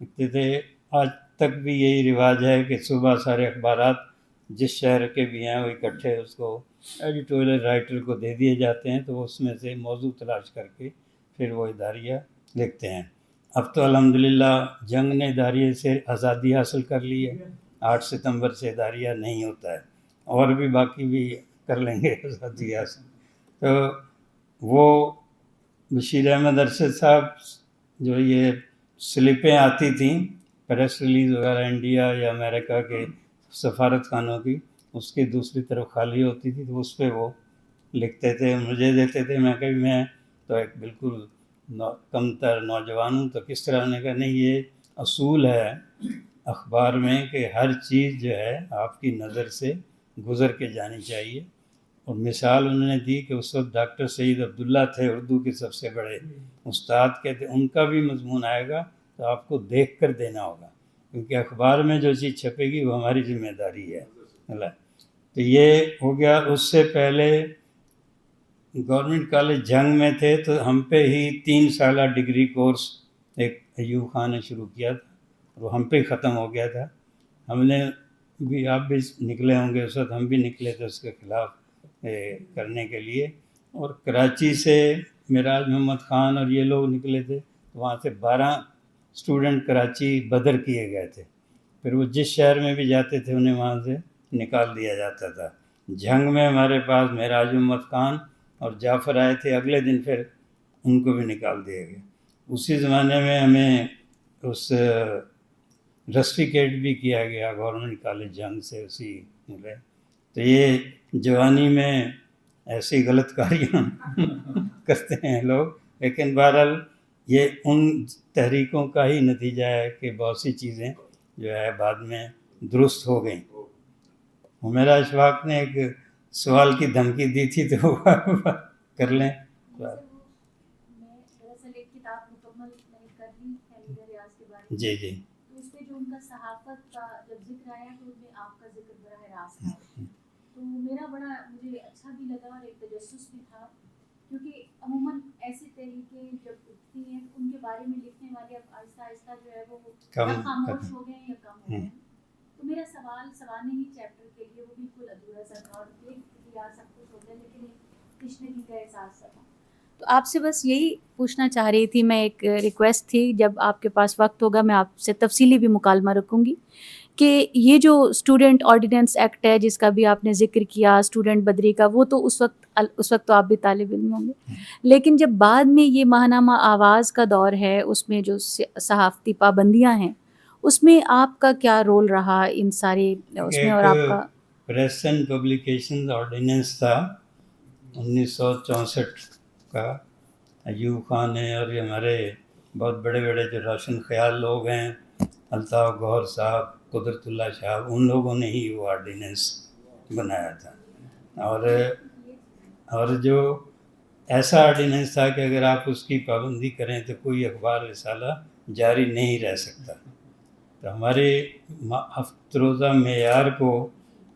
Speaker 4: لکھتے تھے. آج تک بھی یہی رواج ہے کہ صبح سارے اخبارات جس شہر کے بھی ہیں وہ اکٹھے اس کو ایڈیٹوریل رائٹر کو دے دیے جاتے ہیں، تو اس میں سے موضوع تلاش کر کے پھر وہ اداریہ لکھتے ہیں. اب تو الحمدللہ جنگ نے اداریے سے آزادی حاصل کر لی ہے، 8 ستمبر سے اداریہ نہیں ہوتا ہے، اور بھی باقی بھی کر لیں گے آزادی حاصل. تو وہ بشیر احمد ارشد صاحب جو یہ سلپیں آتی تھیں پریس ریلیز وغیرہ انڈیا یا امریکہ کے سفارت خانوں کی، اس کی دوسری طرف خالی ہوتی تھی تو اس پہ وہ لکھتے تھے، مجھے دیتے تھے. میں کبھی میں تو ایک بالکل کم تر نوجوان ہوں، تو کس طرح نے کہا نہیں یہ اصول ہے اخبار میں کہ ہر چیز جو ہے آپ کی نظر سے گزر کے جانی چاہیے. اور مثال انہوں نے دی کہ اس وقت ڈاکٹر سعید عبداللہ تھے اردو کے سب سے بڑے استاد، کہتے ان کا بھی مضمون آئے گا تو آپ کو دیکھ کر دینا ہوگا، کیونکہ اخبار میں جو چیز چھپے گی وہ ہماری ذمہ داری ہے. تو یہ ہو گیا. اس سے پہلے گورنمنٹ کالج جنگ میں تھے تو ہم پہ ہی 3 سالہ ڈگری کورس ایک ایوب خان نے شروع کیا تھا، اور وہ ہم پہ ہی ختم ہو گیا تھا. ہم نے بھی، آپ بھی نکلے ہوں گے اس وقت، ہم بھی نکلے تھے اس کے خلاف کرنے کے لیے. اور کراچی سے معراج محمد خان اور یہ لوگ نکلے تھے، وہاں سے 12 اسٹوڈنٹ کراچی بدر کیے گئے تھے. پھر وہ جس شہر میں بھی جاتے تھے انہیں وہاں سے نکال دیا جاتا تھا. جنگ میں ہمارے پاس معراج محمد خان اور جعفر آئے تھے، اگلے دن پھر ان کو بھی نکال دیا گیا. اسی زمانے میں ہمیں اس رسٹیکیٹ بھی کیا گیا گورنمنٹ کالج جنگ سے اسی ملے. تو یہ جوانی میں ایسی غلط کاریاں کرتے ہیں لوگ، لیکن بہرحال یہ ان تحریکوں کا ہی نتیجہ ہے کہ بہت سی چیزیں جو ہے بعد میں درست ہو گئیں. میرا اشفاق نے ایک سوال کی دھمکی دی تھی تو کر لیں. جی جی.
Speaker 2: اس میں جو ان کا صحافت کا جب ذکر آیا تو اس میں آپ کا ذکر براہ راست ہے، تو میرا بڑا مجھے اچھا بھی لگا اور ایک تجسس بھی تھا، کیونکہ عموماً ایسی تحریکیں جب اٹھتی ہیں تو ان کے بارے میں لکھنے والے اب آہستہ آہستہ جو ہے وہ یا خاموش ہو گئے یا کم ہو گئے. تو میرا سوال سوانحی چیپٹر کے لیے وہ بالکل ادھورا سا تھا، اور دیکھ لیا سب کچھ ہو گیا لیکن ایک تشنگی کا احساس تھا. تو آپ سے بس یہی پوچھنا چاہ رہی تھی، میں ایک ریکویسٹ تھی، جب آپ کے پاس وقت ہوگا میں آپ سے تفصیلی بھی مکالمہ رکھوں گی کہ یہ جو اسٹوڈنٹ آرڈیننس ایکٹ ہے جس کا بھی آپ نے ذکر کیا، اسٹوڈنٹ بدری کا، وہ تو اس وقت تو آپ بھی طالب علم ہوں گے، لیکن جب بعد میں یہ ماہنامہ آواز کا دور ہے اس میں جو صحافتی پابندیاں ہیں اس میں آپ کا کیا رول رہا ان سارے اس میں؟ اور آپ کا
Speaker 4: پریس اینڈ پبلیکیشن آرڈیننس تھا 1964 کا، ایوب خان نے اور یہ ہمارے بہت بڑے بڑے جو روشن خیال لوگ ہیں، الطاف گوہر صاحب، قدرت اللہ صاحب، ان لوگوں نے ہی وہ آرڈیننس بنایا تھا. اور جو ایسا آرڈیننس تھا کہ اگر آپ اس کی پابندی کریں تو کوئی اخبار رسالہ جاری نہیں رہ سکتا. تو ہمارے ہفت روزہ معیار کو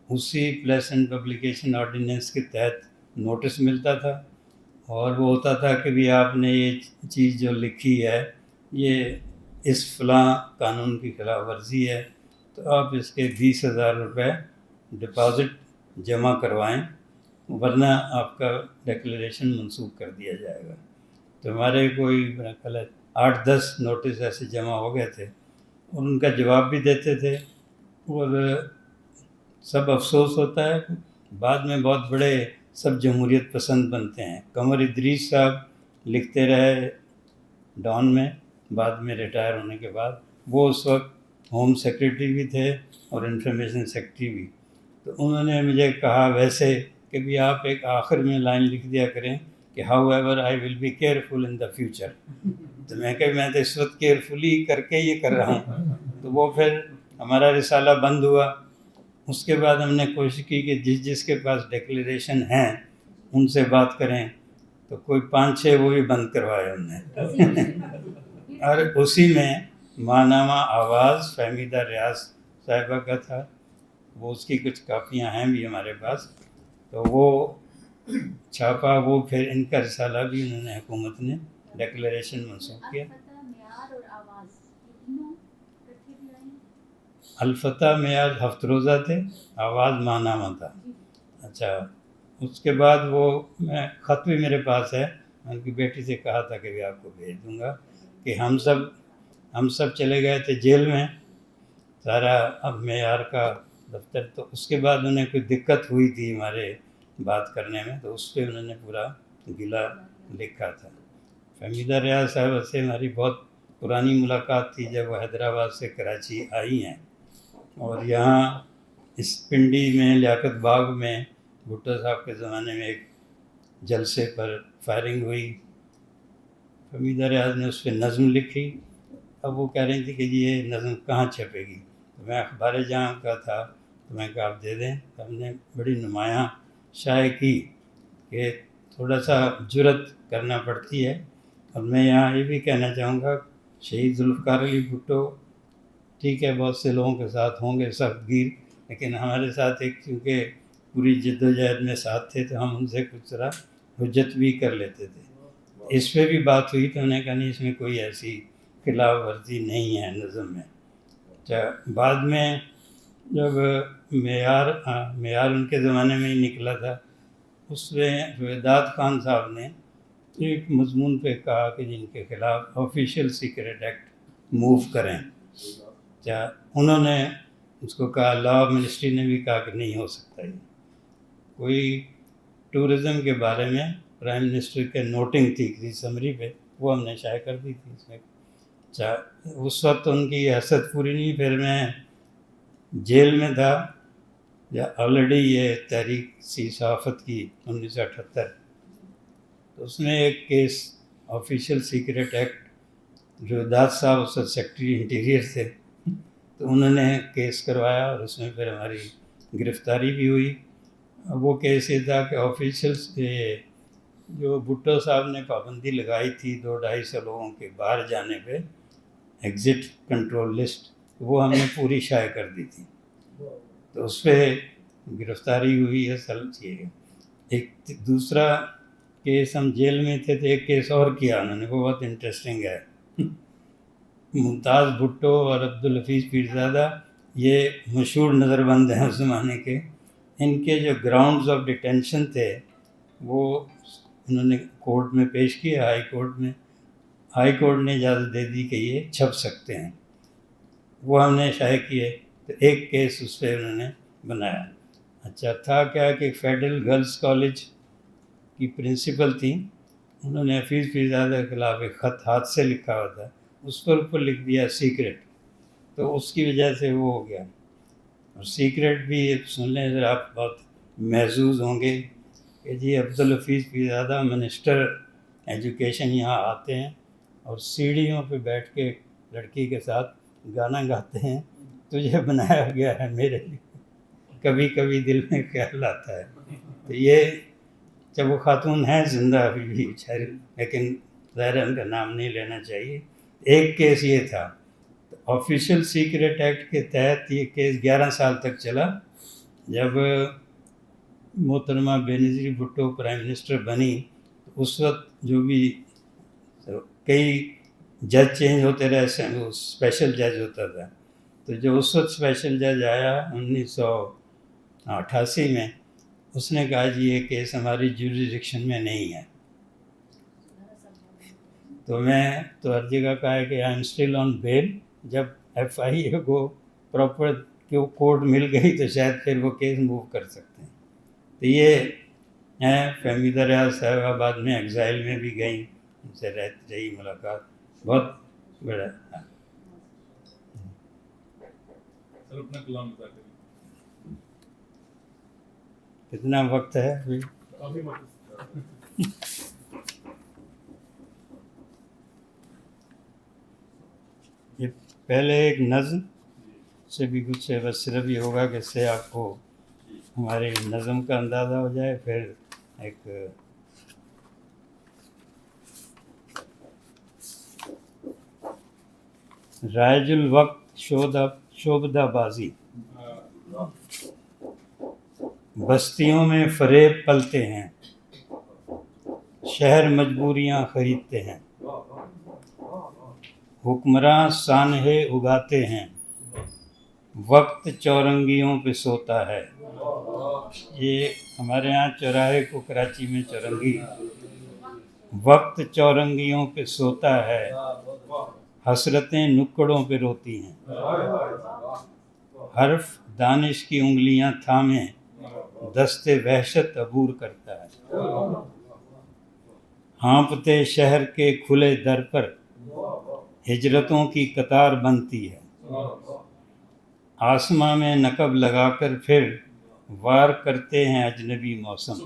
Speaker 4: اسی پریس اینڈ پبلیکیشن آرڈیننس کے تحت نوٹس ملتا تھا، اور وہ ہوتا تھا کہ بھی آپ نے یہ چیز جو لکھی ہے یہ اس فلاں قانون کی خلاف ورزی ہے تو آپ اس کے 20,000 روپے ڈپازٹ جمع کروائیں، ورنہ آپ کا ڈیکلیریشن منسوخ کر دیا جائے گا. تو ہمارے کوئی میرا خیال ہے 8-10 نوٹس ایسے جمع ہو گئے تھے، اور ان کا جواب بھی دیتے تھے. اور سب افسوس ہوتا ہے بعد میں بہت بڑے سب جمہوریت پسند بنتے ہیں. قمر ادریس صاحب لکھتے رہے ڈان میں بعد میں ریٹائر ہونے کے بعد. وہ اس وقت ہوم سیکریٹری بھی تھے اور انفارمیشن سیکریٹری بھی. تو انہوں نے مجھے کہا ویسے کہ بھی آپ ایک آخر میں لائن لکھ دیا کریں کہ however I will be careful in the future. تو میں کہ میں تو اس وقت کیئرفلی کر کے یہ کر رہا ہوں. تو وہ پھر ہمارا رسالہ بند ہوا. اس کے بعد ہم نے کوشش کی کہ جس کے پاس ڈکلیریشن ہیں ان سے بات کریں. تو کوئی 5-6 وہ بھی بند کروائے ہم نے. اور اسی میں ماہنامہ آواز فہمیدہ ریاض صاحبہ کا تھا. وہ اس کی کچھ کاپیاں ہیں بھی ہمارے پاس. تو وہ چھاپا. وہ پھر ان کا رسالہ بھی انہوں نے حکومت نے ڈکلیریشن منسوخ کیا. الفتح معیار ہفت روزہ تھے, آواز ماہنامہ تھا. اچھا, اس کے بعد وہ میں خط بھی میرے پاس ہے. میں ان کی بیٹی سے کہا تھا کہ بھی آپ کو بھیج دوں گا کہ ہم سب چلے گئے تھے جیل میں سارا اب معیار کا دفتر. تو اس کے بعد انہیں کوئی دقت ہوئی تھی ہمارے بات کرنے میں, تو اس پہ انہوں نے پورا گلا لکھا تھا. فہمیدہ ریاض صاحب سے ہماری بہت پرانی ملاقات تھی جب وہ حیدرآباد سے کراچی آئی ہیں. اور یہاں اس پنڈی میں لیاقت باغ میں بھٹو صاحب کے زمانے میں ایک جلسے پر فائرنگ ہوئی. فہمیدہ ریاض نے اس پہ نظم لکھی. اب وہ کہہ رہی تھی کہ جی یہ نظم کہاں چھپے گی. تو میں اخبار جہاں کا تھا تو میں کہا آپ دے دیں. تو ہم نے بڑی نمایاں شائع کی کہ تھوڑا سا جرت کرنا پڑتی ہے. اور میں یہاں یہ بھی کہنا چاہوں گا شہید ذوالفقار علی بھٹو ٹھیک ہے بہت سے لوگوں کے ساتھ ہوں گے سخت گیر, لیکن ہمارے ساتھ ایک کیونکہ پوری جد و جہد میں ساتھ تھے تو ہم ان سے کچھ طرح حجت بھی کر لیتے تھے. اس پہ بھی بات ہوئی تو انہوں نے کہا نہیں اس میں کوئی ایسی خلاف ورزی نہیں ہے نظم میں. اچھا, بعد میں جب معیار ان کے زمانے میں ہی نکلا تھا, اس میں وداد خان صاحب نے ایک مضمون پہ کہا کہ جن کے خلاف آفیشیل سیکریٹ ایکٹ موو کریں. کیا انہوں نے اس کو کہا, لا منسٹری نے بھی کہا کہ نہیں ہو سکتا. یہ کوئی ٹورزم کے بارے میں پرائم منسٹر کے نوٹنگ تھی کسی سمری پہ, وہ ہم نے شائع کر دی تھی اس میں. اچھا, اس وقت ان کی حسد پوری نہیں. پھر میں جیل میں تھا یا آلریڈی یہ تحریک سی صحافت کی 1978. تو اس میں ایک کیس آفیشیل سیکریٹ ایکٹ جو داد صاحب اس وقت سیکرٹری انٹیریئر تھے تو انہوں نے کیس کروایا اور اس میں پھر ہماری گرفتاری بھی ہوئی. وہ کیس یہ تھا کہ آفیشیل جو بھٹو صاحب نے پابندی لگائی تھی 200-250 لوگوں کے باہر جانے پہ ایگزٹ کنٹرول لسٹ, وہ ہم نے پوری شائع کر دی تھی. تو اس پہ گرفتاری ہوئی ہے. ایک دوسرا کیس ہم جیل میں تھے تو ایک کیس اور کیا انہوں نے, وہ بہت انٹرسٹنگ ہے. ممتاز بھٹو اور عبدالحفیظ پیرزادہ یہ مشہور نظر بند ہیں اس زمانے کے. ان کے جو گراؤنڈز آف ڈیٹینشن تھے وہ انہوں نے کورٹ میں پیش کیے ہائی کورٹ میں. ہائی کورٹ نے اجازت دے دی کہ یہ چھپ سکتے ہیں, وہ ہم نے شائع کیے. تو ایک کیس اس پہ انہوں نے بنایا. اچھا, تھا کیا کہ فیڈرل گرلز کالج کی پرنسپل تھیں, انہوں نے حفیظ پیرزادہ کے خلاف ایک خط ہاتھ سے لکھا ہوا تھا, اس پر اوپر لکھ دیا سیکرٹ. تو اس کی وجہ سے وہ ہو گیا. اور سیکرٹ بھی سن لیں ذرا, آپ بہت محظوظ ہوں گے کہ جی عبدالحفیظ پیرزادہ منسٹر ایجوکیشن یہاں آتے ہیں اور سیڑھیوں پہ بیٹھ کے لڑکی کے ساتھ گانا گاتے ہیں, تجھے بنایا گیا ہے میرے لیے, کبھی کبھی دل میں خیال آتا ہے. تو یہ جب وہ خاتون ہیں زندہ ابھی بھی بیچاری, لیکن ظاہر ان کا نام نہیں لینا چاہیے. ایک کیس یہ تھا. آفیشیل سیکریٹ ایکٹ کے تحت یہ کیس 11 سال تک چلا. جب محترمہ بینظیر بھٹو پرائم منسٹر بنی تو اس وقت جو بھی کئی جج چینج ہوتے رہے, وہ اسپیشل جج ہوتا تھا. تو جو اس وقت اسپیشل جج آیا 1988 میں, اس نے کہا جی یہ کیس ہماری جوریسڈکشن میں نہیں ہے. تو میں تو ہر جگہ کہا ہے کہ آئی ایم اسٹل آن بیل. جب FIA کو پراپر کوڈ مل گئی تو شاید پھر وہ کیس موو کر سکتے ہیں. تو یہ ہیں فہمیدہ ریاض صاحبہ بعد میں ایگزائل میں بھی گئیں, ان سے رہی ملاقات, بہت بڑا.
Speaker 1: اپنا کلام ادا کریں.
Speaker 4: کتنا وقت ہے ابھی؟ یہ پہلے ایک نظم سے بھی کچھ بس صرف یہ ہوگا کہ اس سے آپ کو ہماری نظم کا اندازہ ہو جائے. پھر ایک رائج الوقت شوبدہ بازی. بستیوں میں فریب پلتے ہیں, شہر مجبوریاں خریدتے ہیں, حکمراں سانحے اگاتے ہیں, وقت چورنگیوں پہ سوتا ہے. یہ ہمارے ہاں چوراہے کو کراچی میں چورنگی. وقت چورنگیوں پہ سوتا ہے, حسرتیں نکڑوں پہ روتی ہیں. حرف دانش کی انگلیاں تھامے, دست وحشت عبور کرتا ہے. ہانپتے شہر کے کھلے در پر ہجرتوں کی قطار بنتی ہے. آسماں میں نقب لگا کر پھر وار کرتے ہیں اجنبی موسم.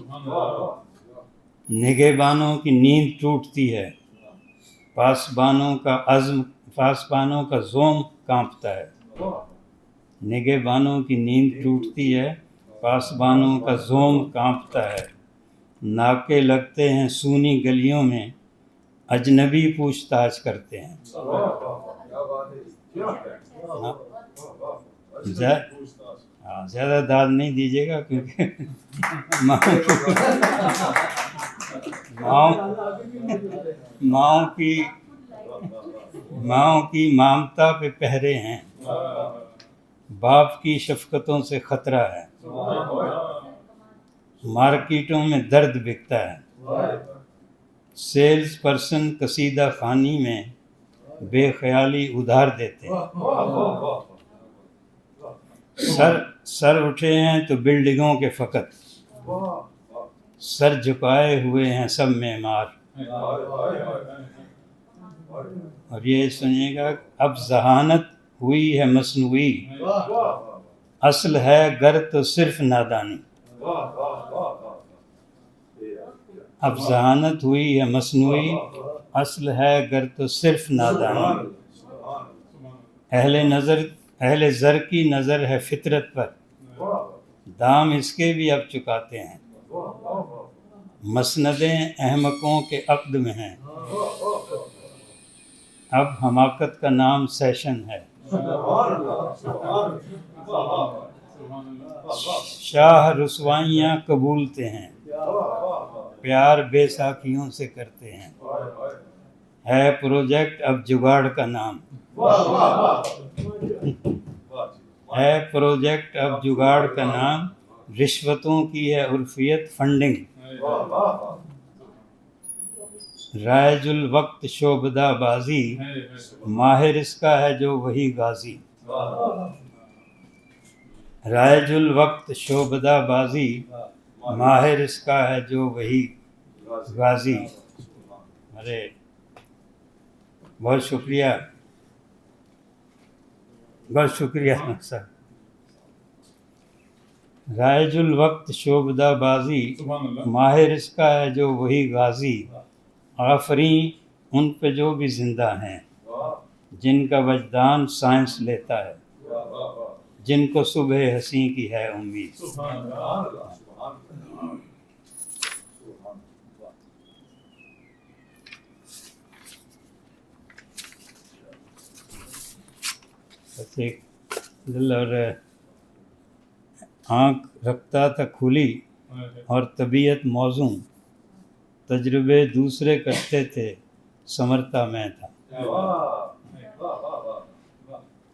Speaker 4: نگہبانوں کی نیند ٹوٹتی ہے, پاسبانوں کا زوم کانپتا ہے. نگہبانوں کی نیند ٹوٹتی ہے, پاسبانوں کا زوم کانپتا ہے. ناکے لگتے ہیں سونی گلیوں میں, اجنبی پوچھ تاچھ کرتے ہیں. زیادہ داد نہیں دیجیے گا کیونکہ ماؤں کی مامتا پہ پہرے ہیں, باپ کی شفقتوں سے خطرہ ہے. مارکیٹوں میں درد بکتا ہے, سیلز پرسن قصیدہ خوانی میں بے خیالی ادھار دیتے ہیں. سر اٹھے ہیں تو بلڈنگوں کے فقط, سر جھکائے ہوئے ہیں سب معمار. اور یہ سنیے گا, اب ذہانت ہوئی ہے مصنوعی, اصل ہے گر تو صرف نادانی. اب ذہانت ہوئی ہے مصنوعی, اصل ہے گر تو صرف نادانی. اہل زر کی نظر ہے فطرت پر, دام اس کے بھی اب چکاتے ہیں. مسندیں احمقوں کے عقد میں ہیں, اب حماقت کا نام سیشن ہے. شاہ رسوائیاں قبولتے ہیں, پیار بے ساکھیوں سے کرتے ہیں. ہے پروجیکٹ اب جگاڑ کا نام, ہے پروجیکٹ اب جگاڑ کا نام. رشوتوں کی ہے عرفیت فنڈنگ, رائج الوقت شعبدہ بازی. ماہر اس کا ہے جو وہی غازی. رائج الوقت شعبدہ بازی, ماہر اس کا ہے جو وہی غازی. ارے بہت شکریہ سر. رائج الوقت شعبدہ بازی, ماہر اس کا ہے جو وہی غازی. آفرین ان پہ جو بھی زندہ ہیں, جن کا وجدان سائنس لیتا ہے, جن کو صبح حسیں کی ہے امید. ایک دل اور آنکھ رکھتا تھا کھلی اور طبیعت موزوں, تجربے دوسرے کرتے تھے سمرتا میں تھا.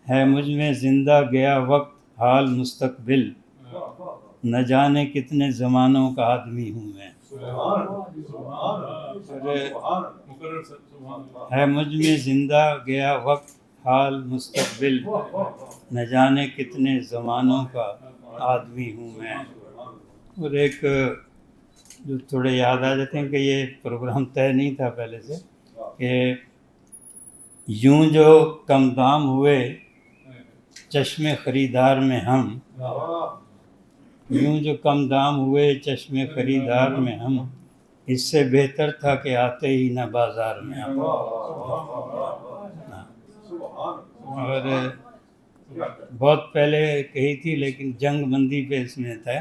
Speaker 4: ہے مجھ میں زندہ گیا وقت حال مستقبل, نہ جانے کتنے زمانوں کا آدمی ہوں میں. ہے مجھ میں زندہ گیا وقت حال مستقبل، نہ جانے کتنے زمانوں کا آدمی ہوں میں. اور ایک جو تھوڑے یاد آ جاتے ہیں کہ یہ پروگرام طے نہیں تھا پہلے سے، کہ یوں جو کم دام ہوئے چشم خریدار میں ہم، یوں جو کم دام ہوئے چشم خریدار میں ہم، اس سے بہتر تھا کہ آتے ہی نہ بازار میں ہم. اور بہت پہلے کہی تھی لیکن جنگ بندی پہ اس میں تھا،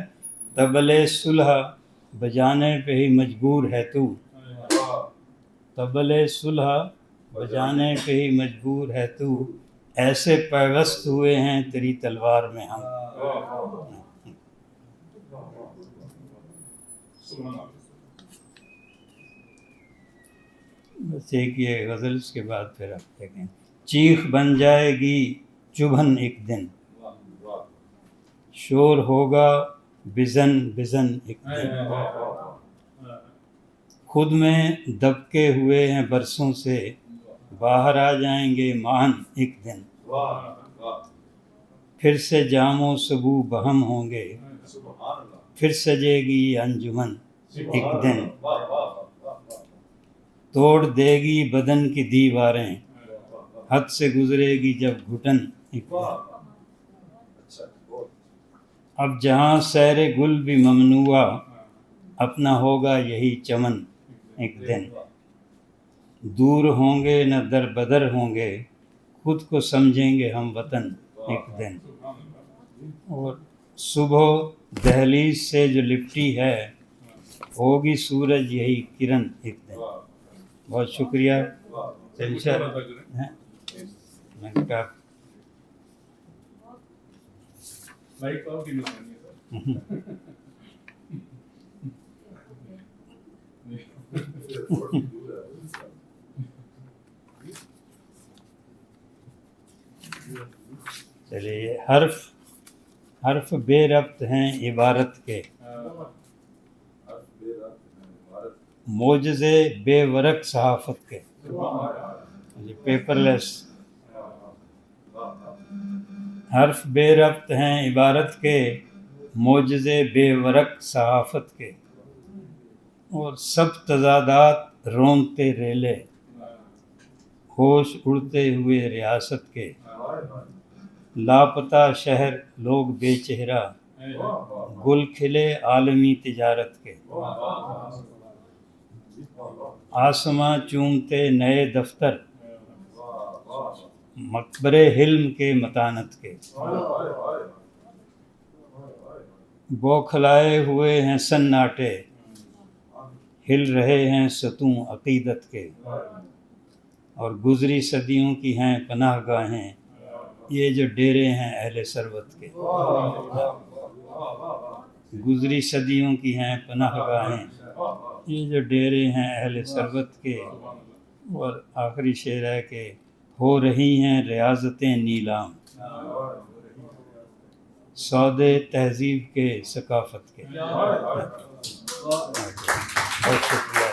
Speaker 4: طبلِ صلح بجانے پہ ہی مجبور ہے تو، طبلِ صلح بجانے پہ ہی مجبور ہے تو، ایسے پیوست ہوئے ہیں تیری تلوار میں ہم. بس ایک یہ غزل، اس کے بعد پھر آپ دیکھیں. چیخ بن جائے گی چبھن ایک دن، شور ہوگا بزن بزن ایک دن، خود میں دبکے ہوئے ہیں برسوں سے، باہر آ جائیں گے مان ایک دن، پھر سے جام و سبو بہم ہوں گے، پھر سجے گی انجمن ایک دن، توڑ دے گی بدن کی دیواریں، حد سے گزرے گی جب گھٹن ایک دن. اب جہاں سیر گل بھی ممنوع، اپنا ہوگا یہی چمن ایک دن، دور ہوں گے نہ در بدر ہوں گے، خود کو سمجھیں گے ہم وطن ایک دن. اور صبح دہلیز سے جو لپٹی ہے، ہوگی سورج یہی کرن ایک دن. بہت شکریہ. میں نے کہا چلیے. حرف بے ربط ہیں عبارت کے، معجزے بے ورق صحافت کے. پیپر لیس. حرف بے ربط ہیں عبارت کے، معجزے بے ورق صحافت کے، اور سب تضادات رونتے ریلے، ہوش اڑتے ہوئے ریاست کے، لاپتہ شہر لوگ بے چہرہ، گل کھلے عالمی تجارت کے، آسماں چومتے نئے دفتر، مقبرے حلم کے متانت کے، بوکھلائے ہوئے ہیں سناٹے، ہل رہے ہیں ستون عقیدت کے، اور گزری صدیوں کی ہیں پناہ گاہیں، یہ جو ڈیرے ہیں اہل ثروت کے. گزری صدیوں کی ہیں پناہ گاہیں، یہ جو ڈیرے ہیں اہل ثروت کے. اور آخری شعر ہے کہ ہو رہی ہیں ریاضتیں نیلام، سودے تہذیب کے ثقافت کے. بہت شکریہ.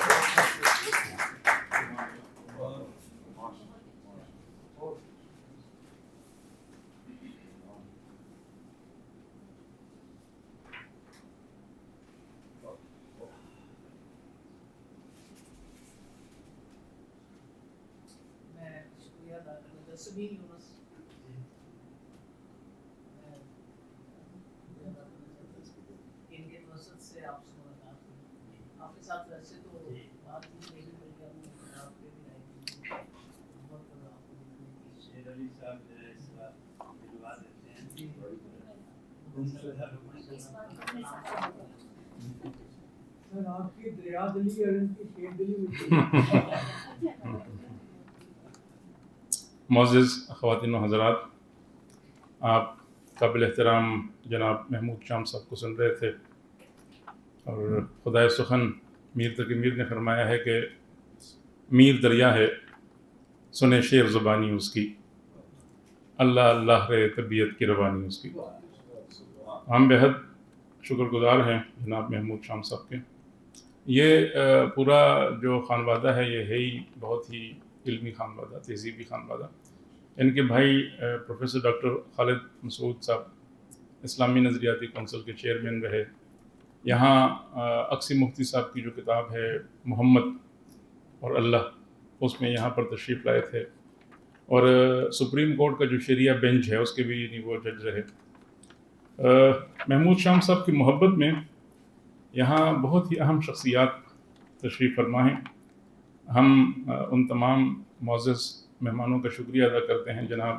Speaker 7: ان کے توسط سے آپ سے ملاقات ہوئی. آپ کے ساتھ ویسے تو بات چیت نہیں ہوئی بلکہ ہم آپ کے بھی آئے بہت آپ کو دیکھنے کی.
Speaker 4: شیر علی صاحب جو ہے اس بار دلوا دیتے ہیں.
Speaker 6: سر آپ کی دریا دلی اور ان کی شیر دلی ہوئی.
Speaker 1: معزز خواتین و حضرات، آپ قابل احترام جناب محمود شام صاحب کو سن رہے تھے، اور خدائے سخن میر تقی میر نے فرمایا ہے کہ میر دریا ہے سنے شیر زبانی اس کی، اللہ اللہ رے طبیعت کی روانی اس کی. ہم بہت شکر گزار ہیں جناب محمود شام صاحب کے. یہ پورا جو خانوادہ ہے یہ ہے ہی بہت ہی علمی خانوادہ، تہذیبی خانوادہ. ان کے بھائی پروفیسر ڈاکٹر خالد مسعود صاحب اسلامی نظریاتی کونسل کے چیئرمین رہے. یہاں اقصی مفتی صاحب کی جو کتاب ہے محمد اور اللہ، اس میں یہاں پر تشریف لائے تھے. اور سپریم کورٹ کا جو شریعہ بینچ ہے اس کے بھی وہ جج رہے. محمود شام صاحب کی محبت میں یہاں بہت ہی اہم شخصیات تشریف فرما ہیں. ہم ان تمام معزز مہمانوں کا شکریہ ادا کرتے ہیں. جناب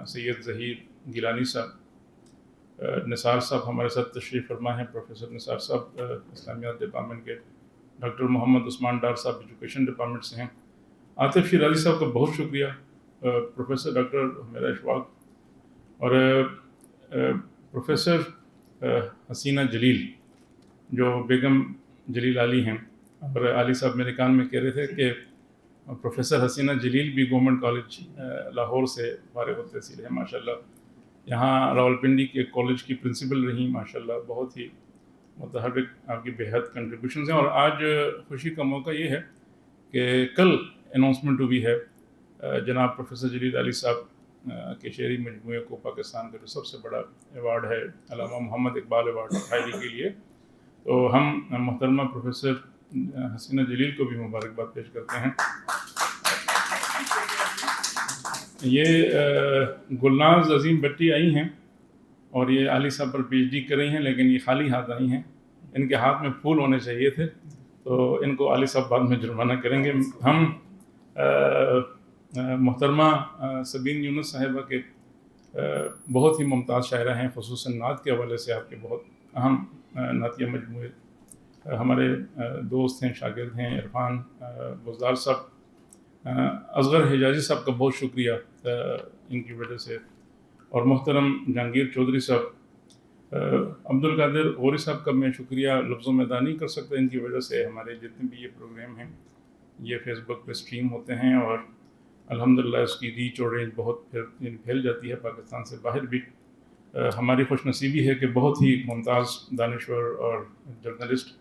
Speaker 1: سید ظہیر گیلانی صاحب، نثار صاحب ہمارے ساتھ تشریف فرما ہیں، پروفیسر نثار صاحب اسلامیات ڈپارٹمنٹ کے، ڈاکٹر محمد عثمان ڈار صاحب ایجوکیشن ڈپارٹمنٹ سے ہیں. عاطف شیر علی صاحب کا بہت شکریہ، پروفیسر ڈاکٹر میرا اشفاق، اور پروفیسر حسینہ جلیل جو بیگم جلیل علی ہیں. اور علی صاحب میرے کان میں کہہ رہے تھے کہ پروفیسر حسینہ جلیل بھی گورنمنٹ کالج لاہور سے فارغ التحصیل ہے ماشاء اللہ. یہاں راولپنڈی کے کالج کی پرنسپل رہی ماشاء اللہ. بہت ہی متحرک آپ کی بے حد کنٹریبیوشنز ہیں. اور آج خوشی کا موقع یہ ہے کہ کل اناؤنسمنٹ ہوئی ہے جناب پروفیسر جلیل علی صاحب کے شعری مجموعے کو پاکستان کا جو سب سے بڑا ایوارڈ ہے علامہ محمد اقبال ایوارڈ حائلی کے لیے. تو ہم محترمہ پروفیسر حسینہ جلیل کو بھی مبارکباد پیش کرتے ہیں. یہ گلناز عظیم بٹی آئی ہیں اور یہ علی صاحب پر پی ایچ ڈی کر رہی ہیں، لیکن یہ خالی ہاتھ آئی ہیں. ان کے ہاتھ میں پھول ہونے چاہیے تھے، تو ان کو علی صاحب بعد میں جرمانہ کریں گے. ہم محترمہ سبین یونس صاحبہ کے بہت ہی ممتاز شاعرہ ہیں، خصوصاً نعت کے حوالے سے آپ کے بہت اہم نعتیہ مجموعے. ہمارے دوست ہیں، شاگرد ہیں عرفان بزدار صاحب. اصغر حجازی صاحب کا بہت شکریہ ان کی وجہ سے. اور محترم جہانگیر چودھری صاحب، عبد القادر غوری صاحب کا میں شکریہ لفظوں میں ادا نہیں کر سکتا. ان کی وجہ سے ہمارے جتنے بھی یہ پروگرام ہیں یہ فیس بک پہ اسٹریم ہوتے ہیں، اور الحمدللہ اس کی ریچ اور رینج بہت پھیل جاتی ہے پاکستان سے باہر بھی. ہماری خوش نصیبی ہے کہ بہت ہی ممتاز دانشور اور جرنلسٹ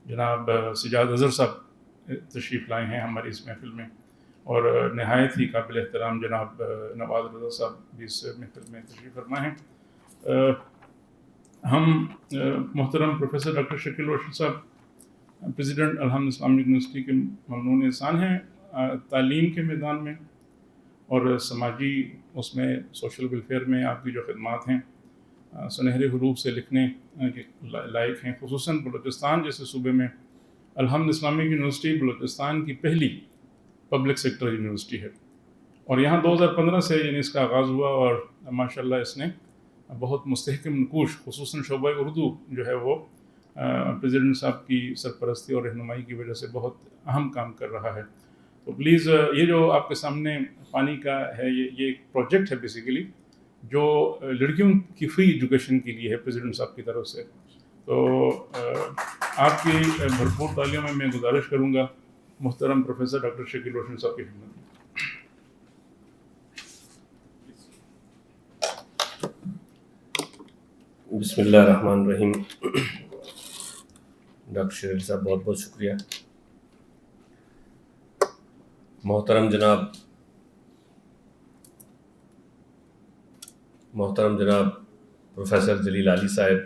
Speaker 1: جناب سجاد اظہر صاحب تشریف لائے ہیں ہماری اس محفل میں، اور نہایت ہی قابل احترام جناب نواز رضا صاحب بھی اس محفل میں تشریف فرما ہیں. ہم محترم پروفیسر ڈاکٹر شکیل روشن صاحب پریزیڈنٹ الحمد اسلامک یونیورسٹی کے ممنون احسان ہیں تعلیم کے میدان میں اور سماجی اس میں سوشل ویلفیئر میں. آپ کی جو خدمات ہیں سنہرے حروف سے لکھنے کے لائق ہیں، خصوصاً بلوچستان جیسے صوبے میں. الحمد اسلامک یونیورسٹی بلوچستان کی پہلی پبلک سیکٹر یونیورسٹی ہے، اور یہاں 2015 سے یعنی اس کا آغاز ہوا، اور ماشاءاللہ اس نے بہت مستحکم نکوش خصوصاً شعبہ اردو جو ہے وہ پریزیڈنٹ صاحب کی سرپرستی اور رہنمائی کی وجہ سے بہت اہم کام کر رہا ہے. تو پلیز یہ جو آپ کے سامنے پانی کا ہے یہ ایک پروجیکٹ ہے بیسیکلی جو لڑکیوں کی فری ایجوکیشن کے لیے ہے پریزیڈنٹ صاحب کی طرف سے. تو آپ کی بھرپور تعلیوں میں گزارش کروں گا محترم پروفیسر ڈاکٹر شکیل روشن صاحب کی خدمت میں.
Speaker 8: بسم اللہ الرحمن الرحیم. ڈاکٹر شیر علی صاحب بہت بہت شکریہ. محترم جناب پروفیسر جلیل علی صاحب،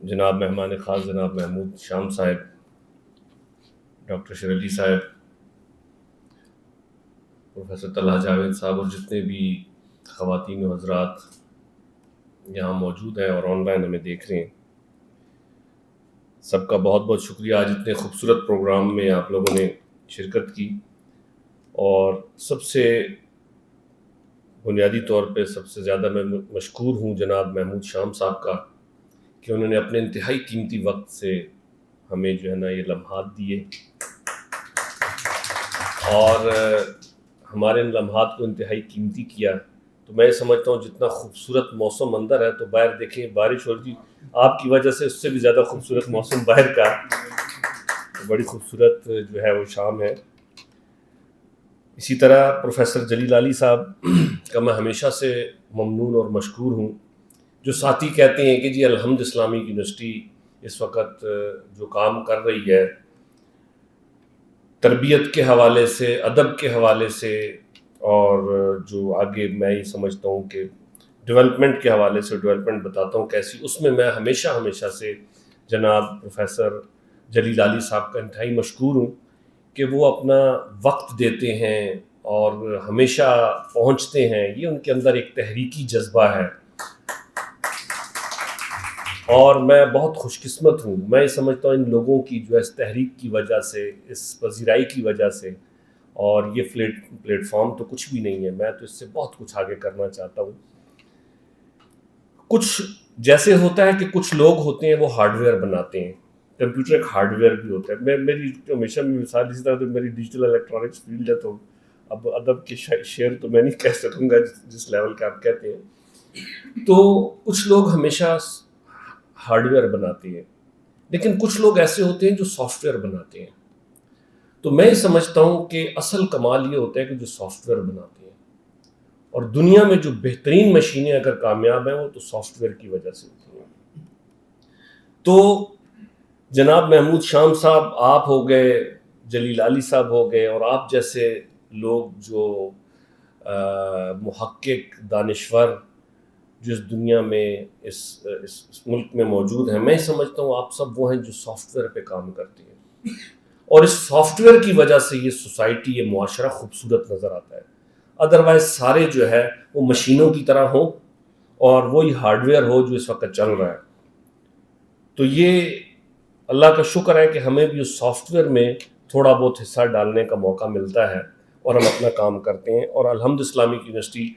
Speaker 8: جناب مہمان خاص جناب محمود شام صاحب، ڈاکٹر شیر علی صاحب، پروفیسر طلحہ جاوید صاحب، اور جتنے بھی خواتین و حضرات یہاں موجود ہیں اور آن لائن ہمیں دیکھ رہے ہیں، سب کا بہت بہت شکریہ. آج اتنے خوبصورت پروگرام میں آپ لوگوں نے شرکت کی، اور سب سے بنیادی طور پہ سب سے زیادہ میں مشکور ہوں جناب محمود شام صاحب کا کہ انہوں نے اپنے انتہائی قیمتی وقت سے ہمیں جو ہے نا یہ لمحات دیے، اور ہمارے ان لمحات کو انتہائی قیمتی کیا. تو میں سمجھتا ہوں جتنا خوبصورت موسم اندر ہے، تو باہر دیکھیں بارش ہو رہی، آپ کی وجہ سے اس سے بھی زیادہ خوبصورت موسم باہر کا، بڑی خوبصورت جو ہے وہ شام ہے. اسی طرح پروفیسر جلیل علی صاحب کا میں ہمیشہ سے ممنون اور مشکور ہوں، جو ساتھی کہتے ہیں کہ جی الحمد اسلامک یونیورسٹی اس وقت جو کام کر رہی ہے تربیت کے حوالے سے، ادب کے حوالے سے، اور جو آگے میں یہ سمجھتا ہوں کہ ڈیولپمنٹ کے حوالے سے ڈیولپمنٹ بتاتا ہوں کیسی، اس میں ہمیشہ سے جناب پروفیسر جلیل عالی صاحب کا انتہائی مشکور ہوں کہ وہ اپنا وقت دیتے ہیں اور ہمیشہ پہنچتے ہیں. یہ ان کے اندر ایک تحریکی جذبہ ہے اور میں بہت خوش قسمت ہوں. میں یہ سمجھتا ہوں ان لوگوں کی جو ہے اس تحریک کی وجہ سے، اس پذیرائی کی وجہ سے، اور یہ پلیٹ فارم تو کچھ بھی نہیں ہے، میں تو اس سے بہت کچھ آگے کرنا چاہتا ہوں. کچھ جیسے ہوتا ہے کہ کچھ لوگ ہوتے ہیں وہ ہارڈ ویئر بناتے ہیں، کمپیوٹر ایک ہارڈ ویئر بھی ہوتا ہے. میری ہمیشہ مثال اسی طرح میری ڈیجیٹل الیکٹرانکس فیلڈ ہے، تو اب ادب کے شعر تو میں نہیں کہہ سکوں گا جس لیول کا آپ کہتے ہیں. تو کچھ لوگ ہمیشہ ہارڈ ویئر بناتے ہیں، لیکن کچھ لوگ ایسے ہوتے ہیں جو سافٹ ویئر بناتے ہیں. تو میں سمجھتا ہوں کہ اصل کمال یہ ہوتا ہے کہ جو سافٹ ویئر بناتے ہیں، اور دنیا میں جو بہترین مشینیں اگر کامیاب ہیں وہ تو سافٹ ویئر کی وجہ سے ہوتی ہیں. تو جناب محمود شام صاحب، آپ ہو گئے، جلیل عالی صاحب ہو گئے، اور آپ جیسے لوگ جو محقق، دانشور جو اس دنیا میں اس ملک میں موجود ہیں، میں سمجھتا ہوں آپ سب وہ ہیں جو سافٹ ویئر پہ کام کرتے ہیں، اور اس سافٹ ویئر کی وجہ سے یہ سوسائٹی، یہ معاشرہ خوبصورت نظر آتا ہے. ادروائز سارے جو ہے وہ مشینوں کی طرح ہوں اور وہی ہارڈ ویئر ہو جو اس وقت چل رہا ہے. تو یہ اللہ کا شکر ہے کہ ہمیں بھی اس سافٹ ویئر میں تھوڑا بہت حصہ ڈالنے کا موقع ملتا ہے اور ہم اپنا کام کرتے ہیں. اور الحمد اسلامک یونیورسٹی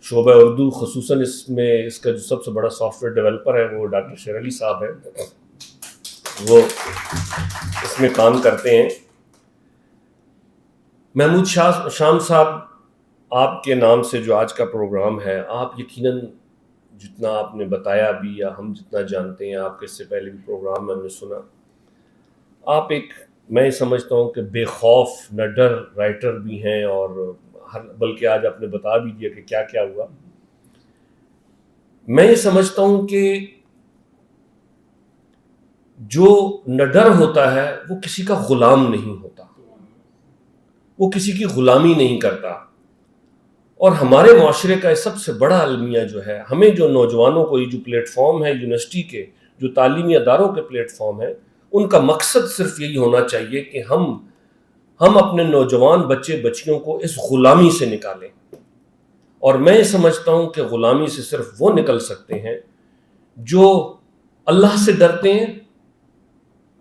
Speaker 8: شعبہ اردو خصوصاً اس کا جو سب سے بڑا سافٹ ویئر ڈیولپر ہے وہ ڈاکٹر شیر علی صاحب ہیں، وہ اس میں کام کرتے ہیں. محمود شام صاحب، آپ کے نام سے جو آج کا پروگرام ہے، آپ یقیناً جتنا آپ نے بتایا بھی یا ہم جتنا جانتے ہیں، آپ کے اس سے پہلے بھی پروگرام میں ہم نے سنا، آپ ایک، میں یہ سمجھتا ہوں کہ بے خوف نہ ڈر رائٹر بھی ہیں، اور بلکہ آج آپ نے بتا بھی دیا کہ کیا کیا ہوا. میں یہ سمجھتا ہوں کہ جو نڈر ہوتا ہے وہ کسی کا غلام نہیں ہوتا، وہ کسی کی غلامی نہیں کرتا. اور ہمارے معاشرے کا سب سے بڑا المیہ جو ہے، ہمیں جو نوجوانوں کو، یہ جو پلیٹ فارم ہے یونیورسٹی کے، جو تعلیمی اداروں کے پلیٹ فارم ہیں، ان کا مقصد صرف یہی ہونا چاہیے کہ ہم اپنے نوجوان بچے بچیوں کو اس غلامی سے نکالیں. اور میں یہ سمجھتا ہوں کہ غلامی سے صرف وہ نکل سکتے ہیں جو اللہ سے ڈرتے ہیں،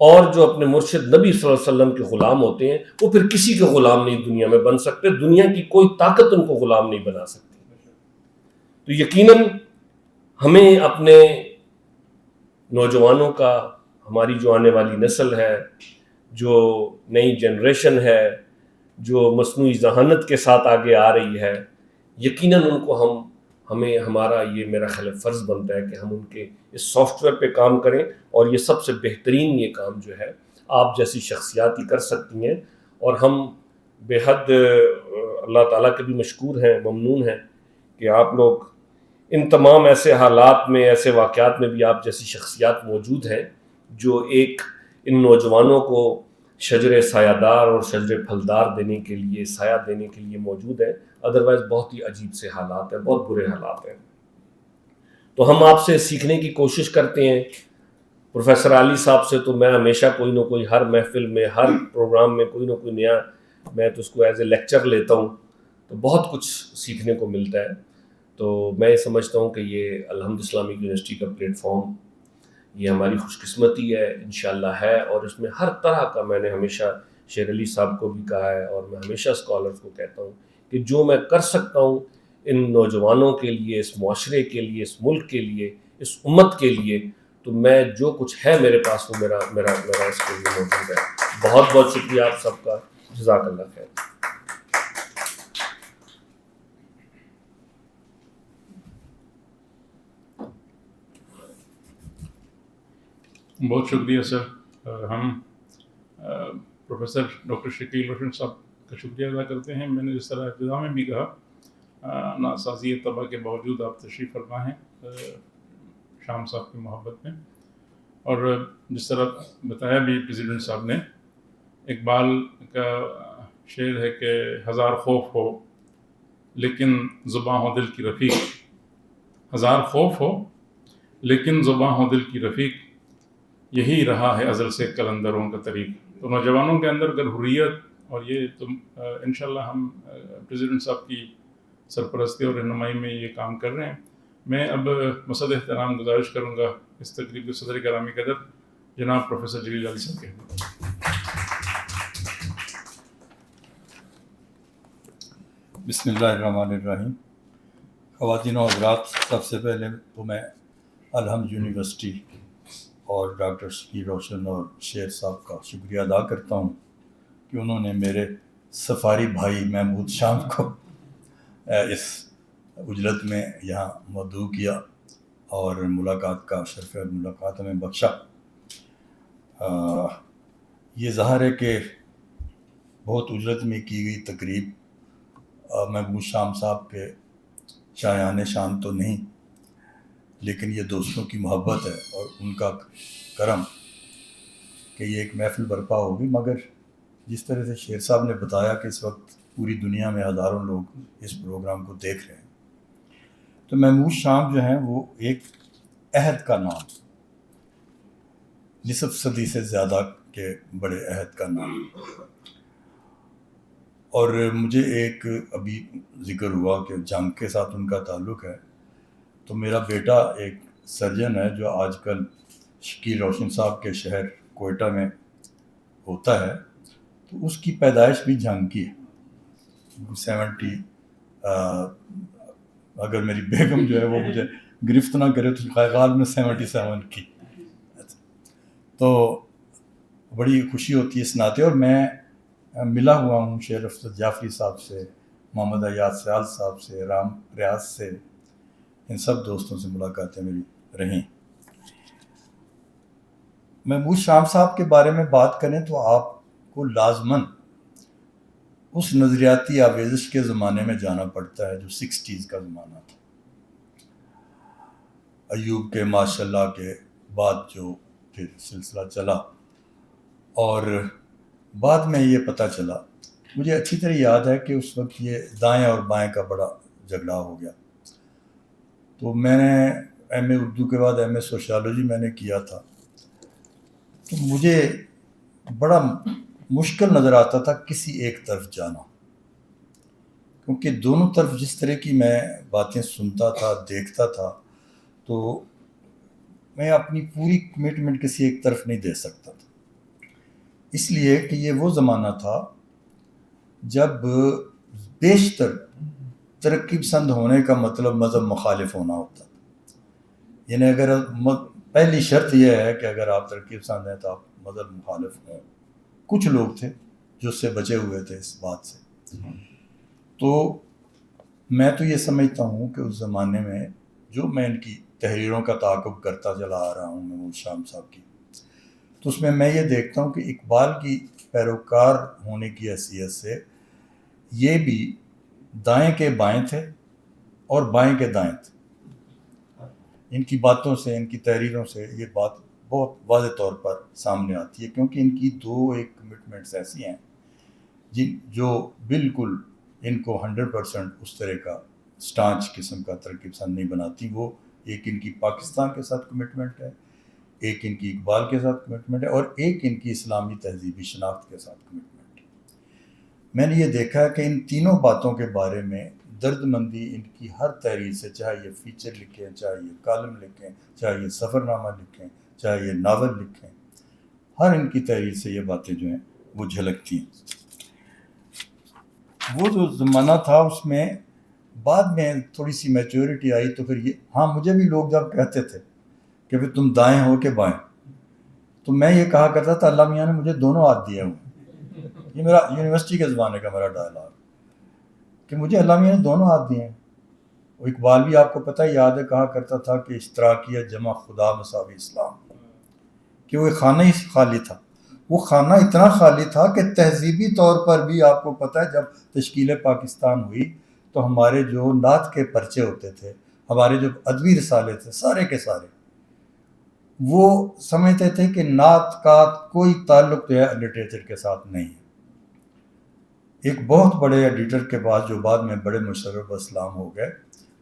Speaker 8: اور جو اپنے مرشد نبی صلی اللہ علیہ وسلم کے غلام ہوتے ہیں. وہ پھر کسی کے غلام نہیں دنیا میں بن سکتے، دنیا کی کوئی طاقت ان کو غلام نہیں بنا سکتی. تو یقیناً ہمیں اپنے نوجوانوں کا، ہماری جو آنے والی نسل ہے، جو نئی جنریشن ہے، جو مصنوعی ذہانت کے ساتھ آگے آ رہی ہے، یقیناً ان کو ہمارا یہ میرا خیال فرض بنتا ہے کہ ہم ان کے اس سافٹ ویئر پہ کام کریں. اور یہ سب سے بہترین یہ کام جو ہے آپ جیسی شخصیات ہی کر سکتی ہیں. اور ہم بے حد اللہ تعالیٰ کے بھی مشکور ہیں، ممنون ہیں کہ آپ لوگ ان تمام ایسے حالات میں، ایسے واقعات میں بھی آپ جیسی شخصیات موجود ہیں جو ان نوجوانوں کو شجر سایہ دار اور شجر پھلدار دینے کے لیے، سایہ دینے کے لیے موجود ہیں. ادروائز بہت ہی عجیب سے حالات ہیں، بہت برے حالات ہیں. تو ہم آپ سے سیکھنے کی کوشش کرتے ہیں. پروفیسر علی صاحب سے تو میں ہمیشہ کوئی نہ کوئی، ہر محفل میں، ہر پروگرام میں کوئی نہ کوئی نیا، میں تو اس کو ایز اے لیکچر لیتا ہوں، تو بہت کچھ سیکھنے کو ملتا ہے. تو میں یہ سمجھتا ہوں کہ یہ الحمد اسلامک یونیورسٹی کا پلیٹ فارم، یہ ہماری خوش قسمتی ہے، انشاءاللہ ہے. اور اس میں ہر طرح کا، میں نے ہمیشہ شیر علی صاحب کو بھی کہا ہے، اور میں ہمیشہ اسکالرز کو کہتا ہوں کہ جو میں کر سکتا ہوں ان نوجوانوں کے لیے، اس معاشرے کے لیے، اس ملک کے لیے، اس امت کے لیے، تو میں جو کچھ ہے میرے پاس وہ میرا اس کے لیے موجود ہے. بہت بہت شکریہ آپ سب کا، جزاک اللہ خیر.
Speaker 1: بہت شکریہ سر. ہم پروفیسر ڈاکٹر شکیل روشن صاحب کا شکریہ ادا کرتے ہیں. میں نے جس طرح ابتدا میں بھی کہا، ناسازی طبع کے باوجود آپ تشریف فرما ہیں شام صاحب کی محبت میں. اور جس طرح بتایا بھی پریزیڈنٹ صاحب نے، اقبال کا شعر ہے کہ ہزار خوف ہو لیکن زباں ہو دل کی رفیق، ہزار خوف ہو لیکن زباں ہو دل کی رفیق، یہی رہا ہے ازل سے قلندروں کا طریق۔ تو نوجوانوں کے اندر اگر حریت اور یہ تو انشاءاللہ ہم پریزیڈنٹ صاحب کی سرپرستی اور رہنمائی میں یہ کام کر رہے ہیں۔ میں اب مصد احترام گزارش کروں گا اس تقریب کے صدر گرامی قدر جناب پروفیسر جلیل علی صاحب کے۔
Speaker 9: بسم اللہ الرحمن الرحیم۔ خواتین و حضرات، سب سے پہلے تو میں الحمد یونیورسٹی اور ڈاکٹر شکیل روشن اور شیر صاحب کا شکریہ ادا کرتا ہوں کہ انہوں نے میرے سفاری بھائی محمود شام کو اس اجلت میں یہاں مدعو کیا اور ملاقات کا شرف ملاقات ہمیں بخشا۔ یہ ظاہر ہے کہ بہت اجلت میں کی گئی تقریب محمود شام صاحب کے شایان شان تو نہیں، لیکن یہ دوستوں کی محبت ہے اور ان کا کرم کہ یہ ایک محفل برپا ہوگی۔ مگر جس طرح سے شیر صاحب نے بتایا کہ اس وقت پوری دنیا میں ہزاروں لوگ اس پروگرام کو دیکھ رہے ہیں، تو محمود شام جو ہیں وہ ایک عہد کا نام، نصف صدی سے زیادہ کے بڑے عہد کا نام۔ اور مجھے ایک ابھی ذکر ہوا کہ جنگ کے ساتھ ان کا تعلق ہے، تو میرا بیٹا ایک سرجن ہے جو آج کل شکیل روشن صاحب کے شہر کوئٹہ میں ہوتا ہے، تو اس کی پیدائش بھی جنگ کی ہے۔ 70 اگر میری بیگم جو ہے وہ مجھے گرفت نہ کرے تو خیال میں 77 کی، تو بڑی خوشی ہوتی ہے اس ناطے۔ اور میں ملا ہوا ہوں شیر افضل جعفری صاحب سے، محمد ایاز سیال صاحب سے، رام ریاض سے، ان سب دوستوں سے ملاقاتیں میری رہیں۔ محمود شام صاحب کے بارے میں بات کریں تو آپ کو لازماً اس نظریاتی آویزش کے زمانے میں جانا پڑتا ہے جو 60s کا زمانہ تھا، ایوب کے ماشاء اللہ کے بعد جو پھر سلسلہ چلا، اور بعد میں یہ پتہ چلا، مجھے اچھی طرح یاد ہے کہ اس وقت یہ دائیں اور بائیں کا بڑا جھگڑا ہو گیا۔ تو میں نے ایم اے اردو کے بعد ایم اے سوشیالوجی میں نے کیا تھا، تو مجھے بڑا مشکل نظر آتا تھا کسی ایک طرف جانا، کیونکہ دونوں طرف جس طرح کی میں باتیں سنتا تھا، دیکھتا تھا، تو میں اپنی پوری کمٹمنٹ کسی ایک طرف نہیں دے سکتا تھا، اس لیے کہ یہ وہ زمانہ تھا جب بیشتر ترقی پسند ہونے کا مطلب مذہب مخالف ہونا ہوتا تھا۔ یعنی اگر پہلی شرط یہ ہے کہ اگر آپ ترقی پسند ہیں تو آپ مذہب مخالف ہیں۔ کچھ لوگ تھے جو اس سے بچے ہوئے تھے اس بات سے۔ تو میں تو یہ سمجھتا ہوں کہ اس زمانے میں جو میں ان کی تحریروں کا تعاقب کرتا چلا آ رہا ہوں محمود شام صاحب کی، تو اس میں یہ دیکھتا ہوں کہ اقبال کی پیروکار ہونے کی حیثیت سے یہ بھی دائیں کے بائیں تھے اور بائیں کے دائیں تھے۔ ان کی باتوں سے، ان کی تحریروں سے یہ بات بہت واضح طور پر سامنے آتی ہے، کیونکہ ان کی دو ایک کمٹمنٹس ایسی ہیں جو بالکل ان کو 100% اس طرح کا سٹانچ قسم کا ترقی پسند نہیں بناتی۔ وہ ایک ان کی پاکستان کے ساتھ کمٹمنٹ ہے، ایک ان کی اقبال کے ساتھ کمٹمنٹ ہے، اور ایک ان کی اسلامی تہذیبی شناخت کے ساتھ کمٹمنٹ ہے۔ میں نے یہ دیکھا ہے کہ ان تینوں باتوں کے بارے میں درد مندی ان کی ہر تحریر سے، چاہے یہ فیچر لکھیں، چاہے یہ کالم لکھیں، چاہے یہ سفر نامہ لکھیں، چاہے یہ ناول لکھیں، ہر ان کی تحریر سے یہ باتیں جو ہیں وہ جھلکتی ہیں۔ وہ جو زمانہ تھا اس میں بعد میں تھوڑی سی میچورٹی آئی، تو پھر یہ مجھے بھی لوگ جب کہتے تھے کہ پھر تم دائیں ہو کہ بائیں، تو میں یہ کہا کرتا تھا اللہ میاں نے مجھے دونوں ہاتھ دیے ہوئے۔ یہ میرا یونیورسٹی کے زمانے کا میرا ڈائلاگ کہ مجھے اللہ میاں نے دونوں ہاتھ دیے ہیں۔ وہ اقبال بھی آپ کو پتہ ہے، یاد ہے، کہا کرتا تھا کہ اشتراکیت جمع خدا مساوی اسلام، کہ وہ خانہ ہی خالی تھا۔ وہ خانہ اتنا خالی تھا کہ تہذیبی طور پر بھی آپ کو پتہ ہے جب تشکیل پاکستان ہوئی تو ہمارے جو نعت کے پرچے ہوتے تھے، ہمارے جو ادبی رسالے تھے، سارے کے سارے وہ سمجھتے تھے کہ نعت کا کوئی تعلق جو ہے لٹریچر کے ساتھ نہیں ہے۔ ایک بہت بڑے ایڈیٹر کے پاس جو بعد میں بڑے مشرف اسلام ہو گئے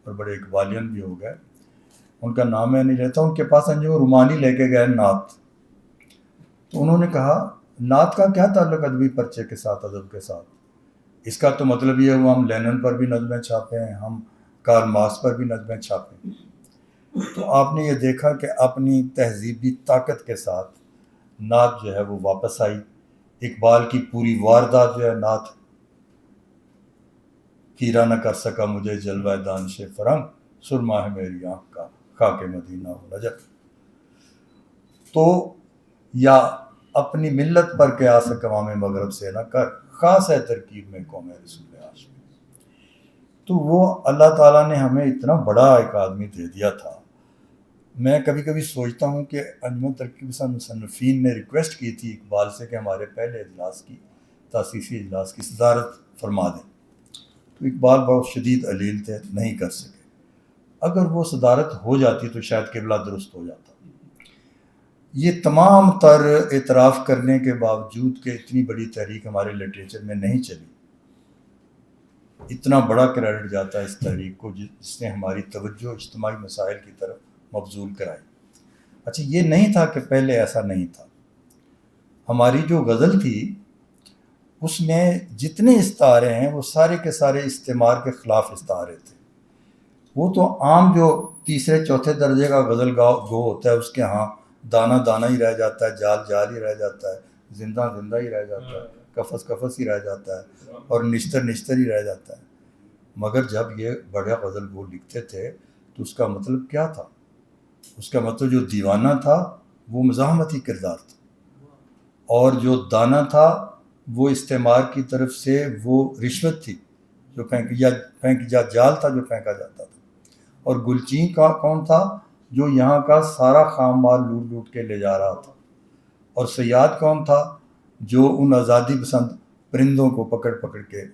Speaker 9: اور بڑے اقبالیان بھی ہو گئے، ان کا نام میں نہیں لیتا، ان کے پاس انجم رومانی لے کے گئے نعت، تو انہوں نے کہا نعت کا کیا تعلق ادبی پرچے کے ساتھ، ادب کے ساتھ؟ اس کا تو مطلب یہ ہوا ہم لینن پر بھی نظمیں چھاپیں، ہم کارل مارکس پر بھی نظمیں چھاپیں۔ تو آپ نے یہ دیکھا کہ اپنی تہذیبی طاقت کے ساتھ نعت جو ہے وہ واپس آئی۔ اقبال کی پوری واردات جو ہے نعت، کیرا نہ کر سکا مجھے جلوہ دانش فرنگ، سرما ہے میری آنکھ کا خاک مدینہ و نجف۔ تو یا اپنی ملت پر قیاس اقوام مغرب سے نہ کر، خاص ہے ترکیب میں قوم رسول ہاشمی۔ تو وہ اللہ تعالیٰ نے ہمیں اتنا بڑا ایک آدمی دے دیا تھا۔ میں کبھی کبھی سوچتا ہوں کہ انجمن ترقی پسند مصنفین نے ریکویسٹ کی تھی اقبال سے کہ ہمارے پہلے اجلاس کی، تاسیسی اجلاس کی صدارت فرما دیں، تو اقبال بہت شدید علیل تھے، نہیں کر سکے۔ اگر وہ صدارت ہو جاتی تو شاید قبلہ درست ہو جاتا۔ یہ تمام تر اعتراف کرنے کے باوجود کہ اتنی بڑی تحریک ہمارے لٹریچر میں نہیں چلی، اتنا بڑا کریڈٹ جاتا ہے اس تحریک کو جس نے ہماری توجہ اجتماعی مسائل کی طرف مبذول کرائی۔ اچھا، یہ نہیں تھا کہ پہلے ایسا نہیں تھا۔ ہماری جو غزل تھی اس میں جتنے استعارے ہیں وہ سارے کے سارے استعمار کے خلاف استعارے تھے۔ وہ تو عام جو تیسرے چوتھے درجے کا غزل گو ہوتا ہے اس کے ہاں دانہ دانہ ہی رہ جاتا ہے، جال جال ہی رہ جاتا ہے، زندہ زندہ ہی رہ جاتا ہے، کفس کفس ہی رہ جاتا ہے، اور نشتر نشتر ہی رہ جاتا ہے۔ مگر جب یہ بڑا غزل گو لکھتے تھے تو اس کا مطلب کیا تھا؟ اس کا مطلب جو دیوانہ تھا وہ مزاحمتی کردار تھا، اور جو دانہ تھا وہ استعمار کی طرف سے وہ رشوت تھی جو جال تھا جو پھینکا جاتا تھا، اور گلچین کا کون تھا؟ جو یہاں کا سارا خام مال لوٹ لوٹ کے لے جا رہا تھا، اور صیاد کون تھا؟ جو ان آزادی پسند پرندوں کو پکڑ پکڑ کے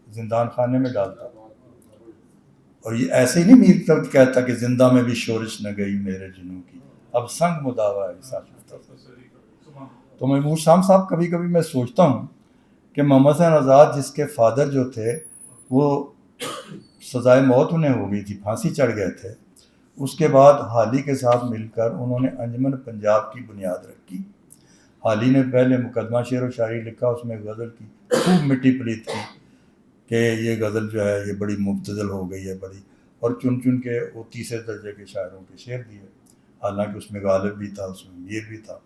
Speaker 9: زندان خانے میں ڈالتا تھا۔ اور یہ ایسے ہی نہیں میر طبع کہتا کہ زندہ میں بھی شورش نہ گئی میرے جنوں کی، اب سنگ مداوا ہے۔ تو محمود شام صاحب، کبھی کبھی میں سوچتا ہوں کہ محمد حسین آزاد جس کے فادر جو تھے وہ سزائے موت انہیں ہو گئی تھی، پھانسی چڑھ گئے تھے، اس کے بعد حالی کے ساتھ مل کر انہوں نے انجمن پنجاب کی بنیاد رکھی۔ حالی نے پہلے مقدمہ شعر و شاعری لکھا، اس میں غزل کی خوب مٹی پلیت کی کہ یہ غزل جو ہے یہ بڑی مبتذل ہو گئی ہے بڑی، اور چن چن کے وہ تیسرے درجے کے شاعروں کے شعر دیے، حالانکہ اس میں غالب بھی تھا، اس میں میر بھی تھا۔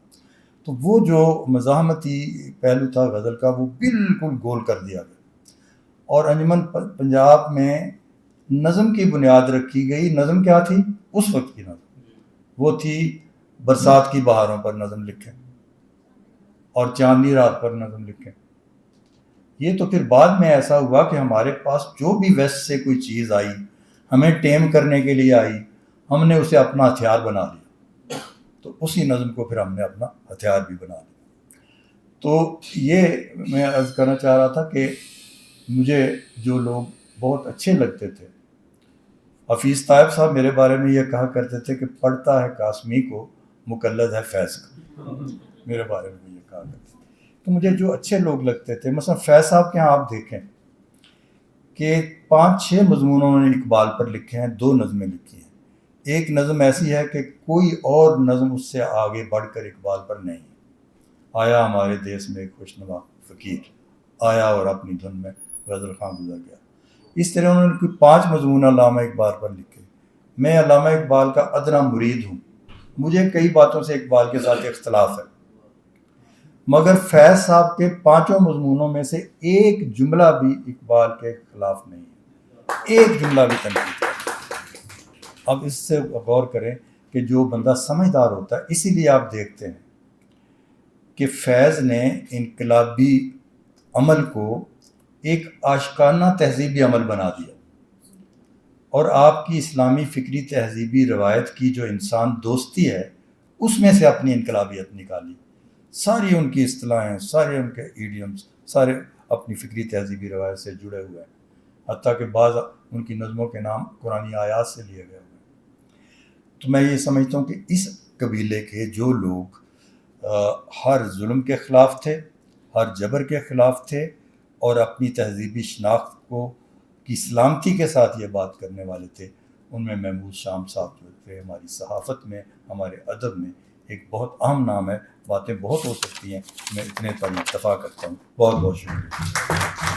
Speaker 9: تو وہ جو مزاحمتی پہلو تھا غزل کا وہ بالکل گول کر دیا گیا، اور انجمن پنجاب میں نظم کی بنیاد رکھی گئی۔ نظم کیا تھی؟ اس وقت کی نظم وہ تھی برسات کی بہاروں پر نظم لکھیں اور چاندنی رات پر نظم لکھیں۔ یہ تو پھر بعد میں ایسا ہوا کہ ہمارے پاس جو بھی ویسٹ سے کوئی چیز آئی، ہمیں ٹیم کرنے کے لیے آئی، ہم نے اسے اپنا ہتھیار بنا لیا، تو اسی نظم کو پھر ہم نے اپنا ہتھیار بھی بنا لیا۔ تو یہ میں عرض کرنا چاہ رہا تھا کہ مجھے جو لوگ بہت اچھے لگتے تھے، حفیظ طیب صاحب میرے بارے میں یہ کہا کرتے تھے کہ پڑھتا ہے قاسمی کو مقلد ہے فیض کا، میرے بارے میں یہ کہا کرتے تھے۔ تو مجھے جو اچھے لوگ لگتے تھے، مثلا فیض صاحب کے ہاں آپ دیکھیں کہ 5-6 مضمون انہوں نے اقبال پر لکھے ہیں، 2 نظمیں لکھی ہیں۔ ایک نظم ایسی ہے کہ کوئی اور نظم اس سے آگے بڑھ کر اقبال پر نہیں۔ آیا ہمارے دیس میں ایک خوشنما فقیر، آیا اور اپنی دھن میں غزل خواں گزر گیا۔ اس طرح انہوں نے کوئی 5 مضمون علامہ اقبال پر لکھے۔ میں علامہ اقبال کا ادنا مرید ہوں، مجھے کئی باتوں سے اقبال کے ساتھ اختلاف ہے، مگر فیض صاحب کے 5 مضمونوں میں سے ایک جملہ بھی اقبال کے خلاف نہیں ہے، ایک جملہ بھی تنقید ہے۔ اب اس سے غور کریں کہ جو بندہ سمجھدار ہوتا ہے، اسی لیے آپ دیکھتے ہیں کہ فیض نے انقلابی عمل کو ایک عاشقانہ تہذیبی عمل بنا دیا، اور آپ کی اسلامی فکری تہذیبی روایت کی جو انسان دوستی ہے اس میں سے اپنی انقلابیت نکالی۔ ساری ان کی اصطلاحیں، سارے ان کے ایڈیمز، سارے اپنی فکری تہذیبی روایت سے جڑے ہوئے ہیں، حتیٰ کہ بعض ان کی نظموں کے نام قرآنی آیات سے لیے گئے ہوئے ہیں۔ تو میں یہ سمجھتا ہوں کہ اس قبیلے کے جو لوگ ہر ظلم کے خلاف تھے، ہر جبر کے خلاف تھے، اور اپنی تہذیبی شناخت کی سلامتی کے ساتھ یہ بات کرنے والے تھے، ان میں محمود شام صاحب جو تھے ہماری صحافت میں، ہمارے ادب میں ایک بہت اہم نام ہے. باتیں بہت ہو سکتی ہیں، میں اتنے پر اکتفا کرتا ہوں. بہت بہت شکریہ.